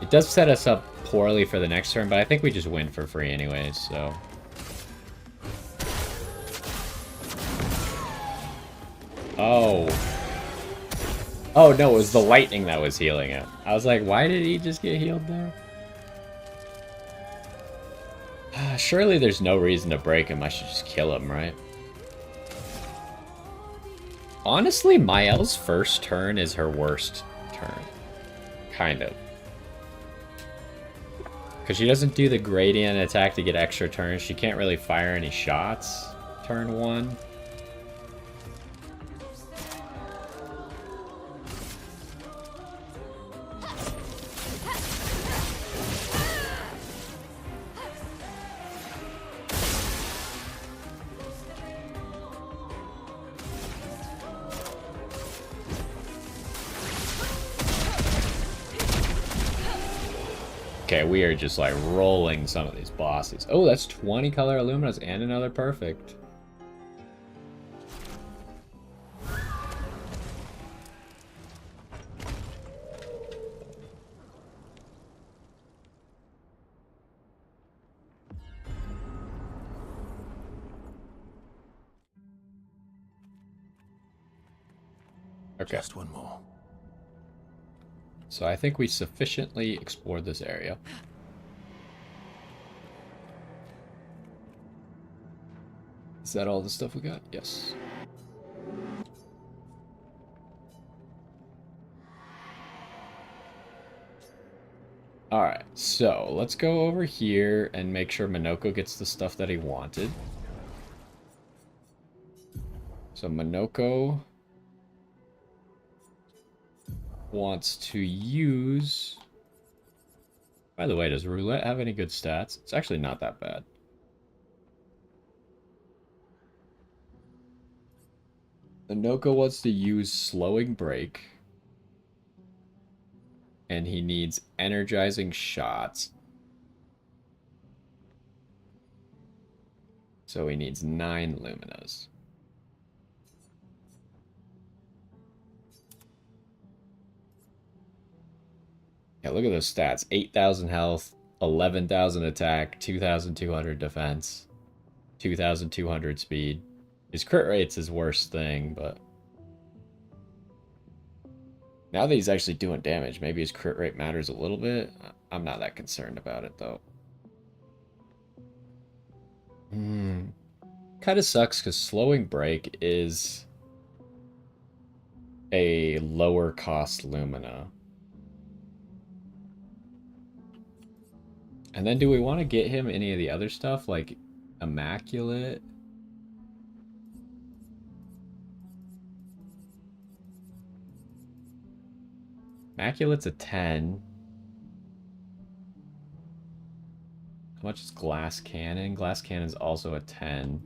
It does set us up poorly for the next turn, but I think we just win for free anyways, so... Oh. Oh no, it was the lightning that was healing it. I was like, why did he just get healed there? Surely there's no reason to break him. I should just kill him, right? Honestly, Mael's first turn is her worst turn. Kind of. Because she doesn't do the gradient attack to get extra turns. She can't really fire any shots turn 1. Okay, we are just like rolling some of these bosses. Oh, that's 20 color Illuminas and another perfect. Okay. Just one more. So I think we sufficiently explored this area. Is that all the stuff we got? Yes. Alright, so let's go over here and make sure Minoko gets the stuff that he wanted. So Minoko wants to use... By the way, does Roulette have any good stats? It's actually not that bad. Minoko wants to use Slowing Break. And he needs Energizing Shots. So he needs 9 Luminas. Yeah, look at those stats. 8,000 health, 11,000 attack, 2,200 defense, 2,200 speed. His crit rate's his worst thing, but... Now that he's actually doing damage, maybe his crit rate matters a little bit. I'm not that concerned about it, though. Kind of sucks, because Slowing Break is a lower cost Lumina. And then do we want to get him any of the other stuff, like Immaculate? Immaculate's a 10. How much is Glass Cannon? Glass Cannon's also a 10.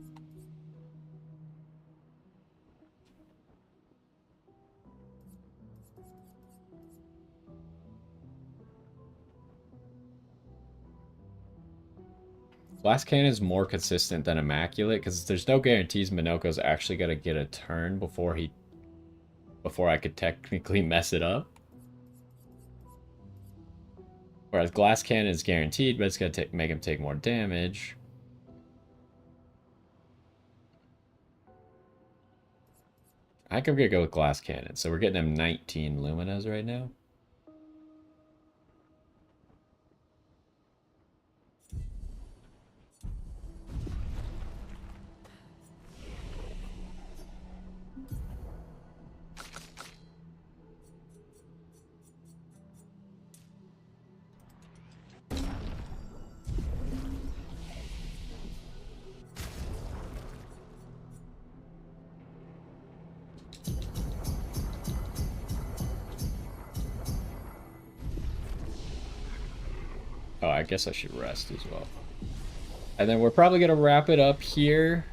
Glass Cannon is more consistent than Immaculate because there's no guarantees Minoko's actually gonna get a turn before I could technically mess it up. Whereas Glass Cannon is guaranteed, but it's gonna make him take more damage. I think I'm gonna go with Glass Cannon. So we're getting him 19 Luminas right now. Oh, I guess I should rest as well. And then we're probably going to wrap it up here.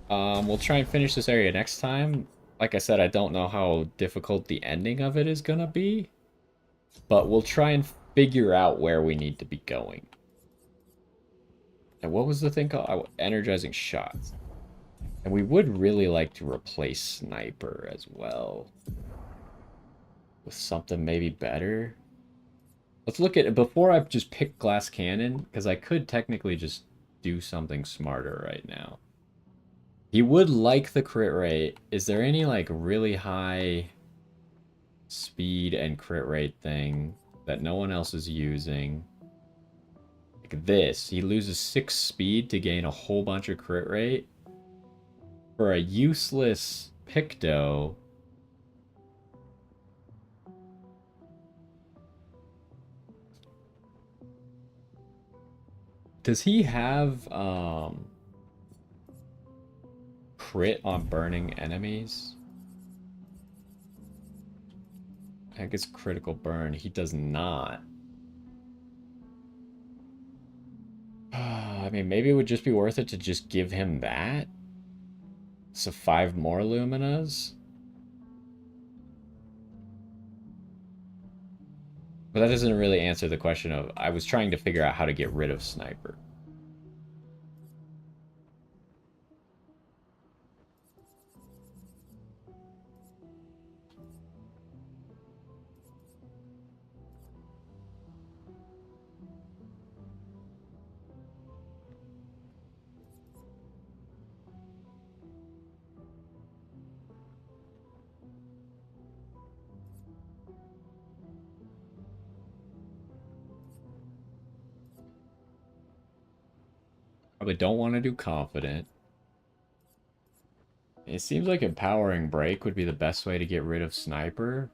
We'll try and finish this area next time. Like I said, I don't know how difficult the ending of it is going to be. But we'll try and figure out where we need to be going. And what was the thing called? Oh, energizing shots. And we would really like to replace Sniper as well. With something maybe better. Let's look at it before I just pick Glass Cannon, because I could technically just do something smarter right now. He would like the crit rate. Is there any like really high speed and crit rate thing that no one else is using? Like this. He loses 6 speed to gain a whole bunch of crit rate. For a useless Picto. Does he have crit on burning enemies? I guess critical burn. He does not. I mean, maybe it would just be worth it to just give him that. So 5 more Luminas. But that doesn't really answer the question of... I was trying to figure out how to get rid of Sniper. Probably don't want to do Confident. It seems like Empowering Break would be the best way to get rid of Sniper.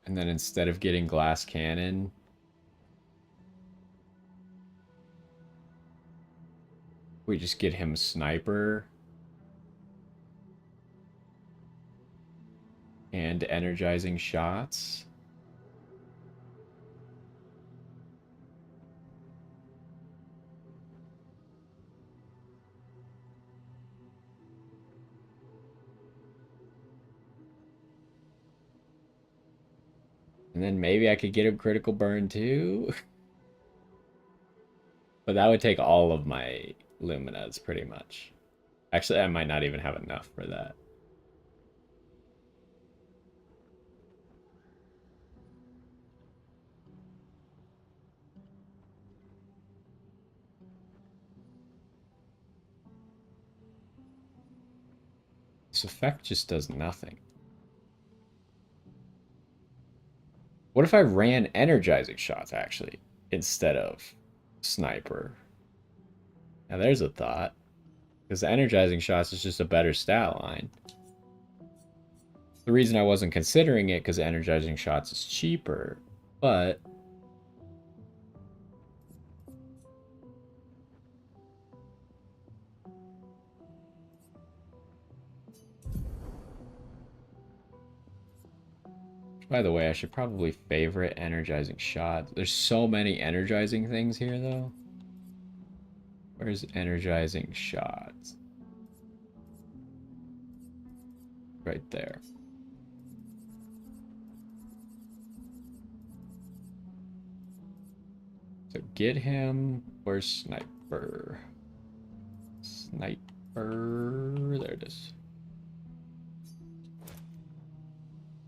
And then instead of getting Glass Cannon... we just get him Sniper. And Energizing Shots. And then maybe I could get him Critical Burn too. But that would take all of my Luminas pretty much. Actually, I might not even have enough for that. This effect just does nothing. What if I ran energizing shots, actually, instead of sniper? Now there's a thought. Because the energizing shots is just a better stat line. The reason I wasn't considering it because energizing shots is cheaper, but by the way, I should probably favorite energizing shots. There's so many energizing things here, though. Where's energizing shots? Right there. So get him. Where's sniper? Sniper. There it is.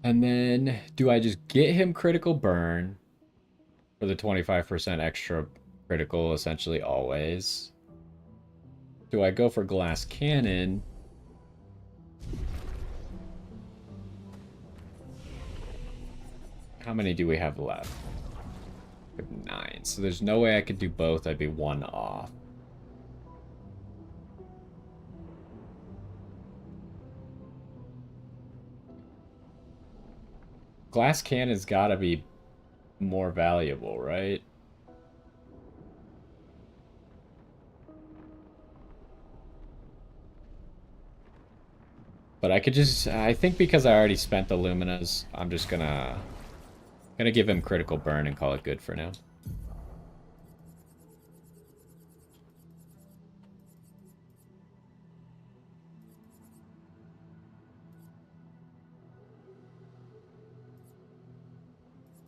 And then do I just get him critical burn for the 25% extra critical essentially always? Do I go for glass cannon? How many do we have left? We have 9. So there's no way I could do both. I'd be 1 off. Glass cannon's gotta be more valuable, right? But I could just, I think because I already spent the Luminas, I'm just gonna give him critical burn and call it good for now.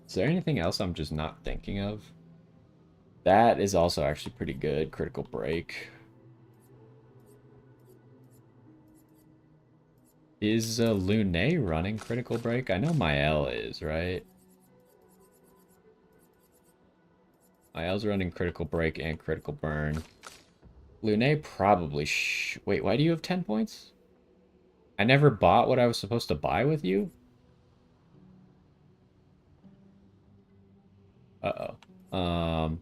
Is there anything else I'm just not thinking of? That is also actually pretty good. Critical break. Is Lune running critical break? I know Mael is, right? Mael's running critical break and critical burn. Lune probably wait, why do you have 10 points? I never bought what I was supposed to buy with you? Uh-oh.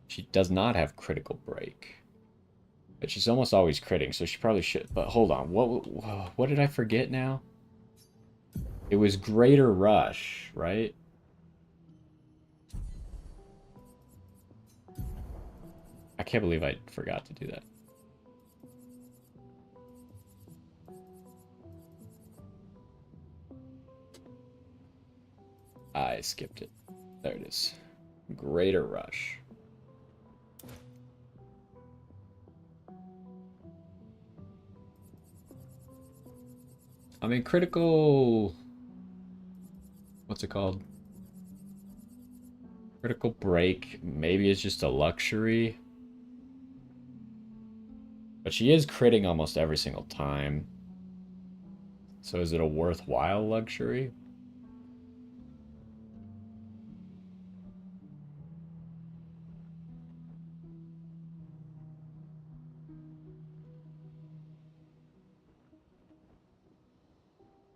She does not have critical break. But she's almost always critting, so she probably should. But hold on, what did I forget now? It was Greater Rush, right? I can't believe I forgot to do that. I skipped it. There it is. Greater Rush. I mean, critical... What's it called? Critical break. Maybe it's just a luxury. But she is critting almost every single time. So is it a worthwhile luxury?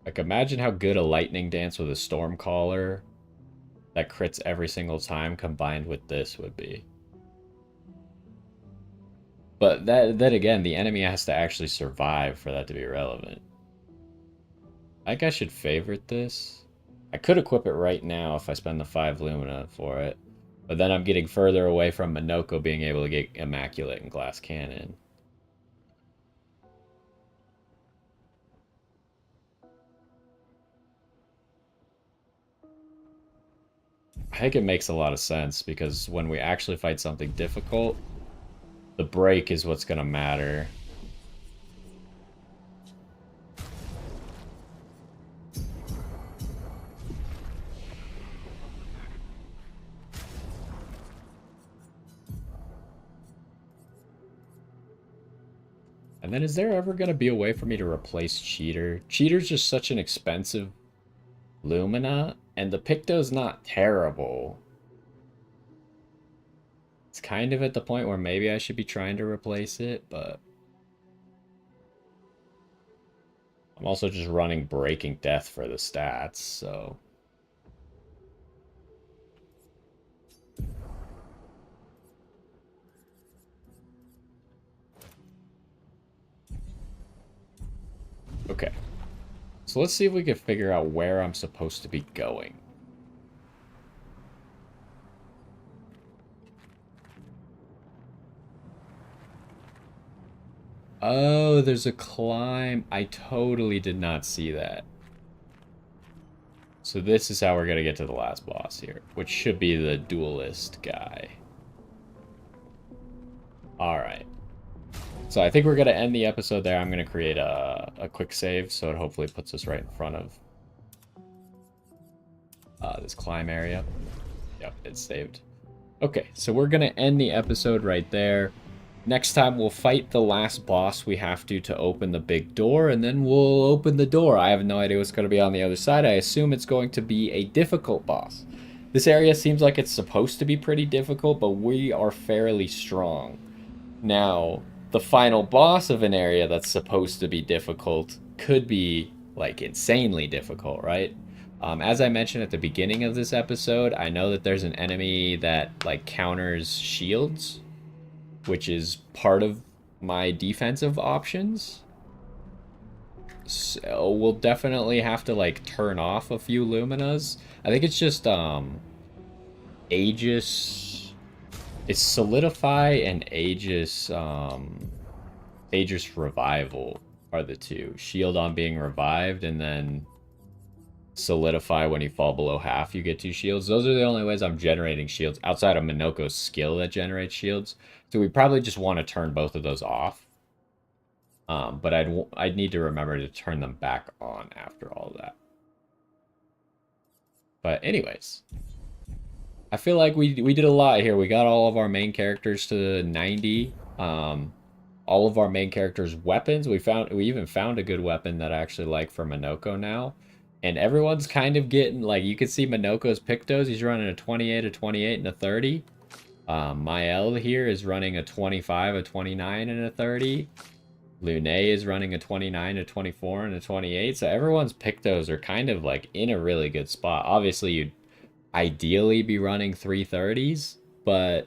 Like, imagine how good a lightning dance with a Stormcaller that crits every single time combined with this would be. But then again, the enemy has to actually survive for that to be relevant. I think I should favorite this. I could equip it right now if I spend the 5 Lumina for it. But then I'm getting further away from Minoko being able to get Immaculate and Glass Cannon. I think it makes a lot of sense because when we actually fight something difficult, the break is what's going to matter. And then is there ever going to be a way for me to replace Cheater? Cheater's just such an expensive Lumina, and the Picto's not terrible. It's kind of at the point where maybe I should be trying to replace it, but I'm also just running Breaking Death for the stats, so... Okay. So let's see if we can figure out where I'm supposed to be going. Oh, there's a climb. I totally did not see that. So this is how we're going to get to the last boss here, which should be the duelist guy. Alright. So I think we're going to end the episode there. I'm going to create a quick save, so it hopefully puts us right in front of this climb area. Yep, it's saved. Okay, so we're going to end the episode right there. Next time, we'll fight the last boss we have to open the big door, and then we'll open the door. I have no idea what's going to be on the other side. I assume it's going to be a difficult boss. This area seems like it's supposed to be pretty difficult, but we are fairly strong. Now, the final boss of an area that's supposed to be difficult could be, like, insanely difficult, right? As I mentioned at the beginning of this episode, I know that there's an enemy that, like, counters shields, which is part of my defensive options. So we'll definitely have to, like, turn off a few Luminas. I think it's just, Aegis... It's Solidify and Aegis, Aegis Revival are the two. Shield on being revived, and then Solidify when you fall below half, you get 2 shields. Those are the only ways I'm generating shields, outside of Minoko's skill that generates shields. So we probably just want to turn both of those off. But I'd need to remember to turn them back on after all that. But anyways, I feel like we did a lot here. We got all of our main characters to 90. All of our main characters' weapons. We even found a good weapon that I actually like for Minoko now. And everyone's kind of getting, like, you can see Minoko's Pictos. He's running a 28, a 28, and a 30. Mael here is running a 25, a 29, and a 30. Lune is running a 29, a 24, and a 28. So everyone's Pictos are kind of, like, in a really good spot. Obviously, you'd ideally be running 330s, but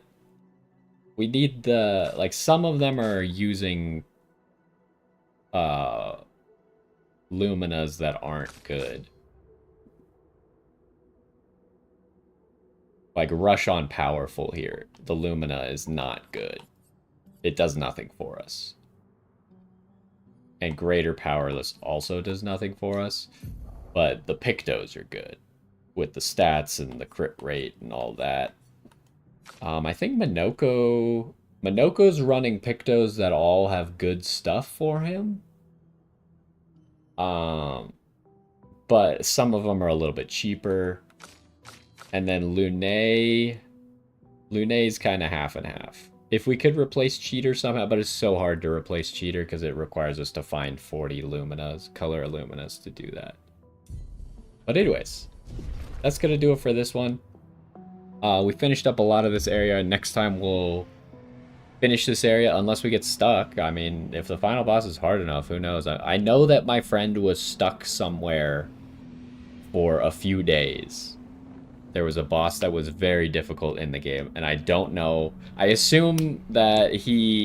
we need the, like, some of them are using Luminas that aren't good. Like, Rush on Powerful here. The Lumina is not good. It does nothing for us. And Greater Powerless also does nothing for us. But the Pictos are good. With the stats and the crit rate and all that. I think Minoko's running Pictos that all have good stuff for him. But some of them are a little bit cheaper. And then Lune's kind of half and half. If we could replace Cheater somehow, but it's so hard to replace Cheater because it requires us to find 40 Luminas, color Luminas to do that. But anyways, that's going to do it for this one. We finished up a lot of this area. Next time we'll finish this area unless we get stuck. I mean, if the final boss is hard enough, who knows? I know that my friend was stuck somewhere for a few days. There was a boss that was very difficult in the game, and I don't know. I assume that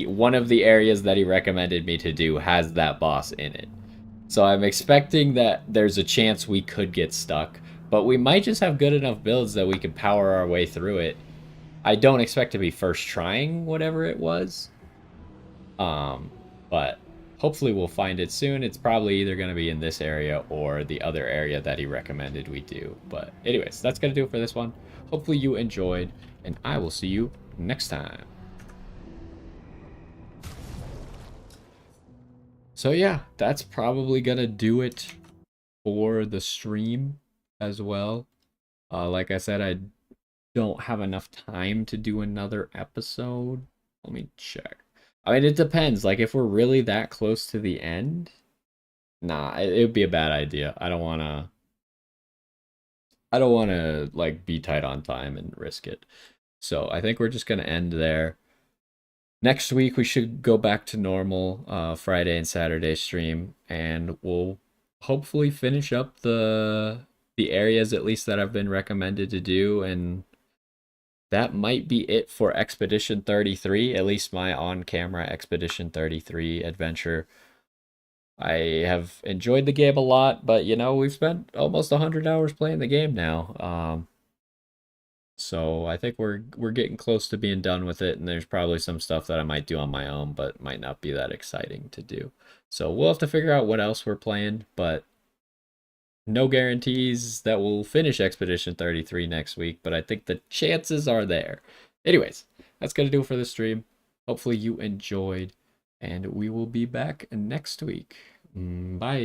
one of the areas that he recommended me to do has that boss in it. So I'm expecting that there's a chance we could get stuck, but we might just have good enough builds that we can power our way through it. I don't expect to be first trying whatever it was. But hopefully we'll find it soon. It's probably either going to be in this area or the other area that he recommended we do. But anyways, that's going to do it for this one. Hopefully you enjoyed, and I will see you next time. So yeah, that's probably going to do it for the stream as well. Like I said, I don't have enough time to do another episode. Let me check. I mean, it depends. Like, if we're really that close to the end, nah, it would be a bad idea. I don't want to, like, be tight on time and risk it. So I think we're just going to end there. Next week we should go back to normal Friday and Saturday stream, and we'll hopefully finish up the areas at least that I've been recommended to do, and that might be it for Expedition 33, at least my on-camera Expedition 33 adventure. I have enjoyed the game a lot, but you know, we've spent almost 100 hours playing the game now. So I think we're getting close to being done with it, and there's probably some stuff that I might do on my own, but might not be that exciting to do. So we'll have to figure out what else we're playing, but no guarantees that we'll finish Expedition 33 next week, but I think the chances are there. Anyways, that's going to do it for this stream. Hopefully you enjoyed, and we will be back next week. Bye.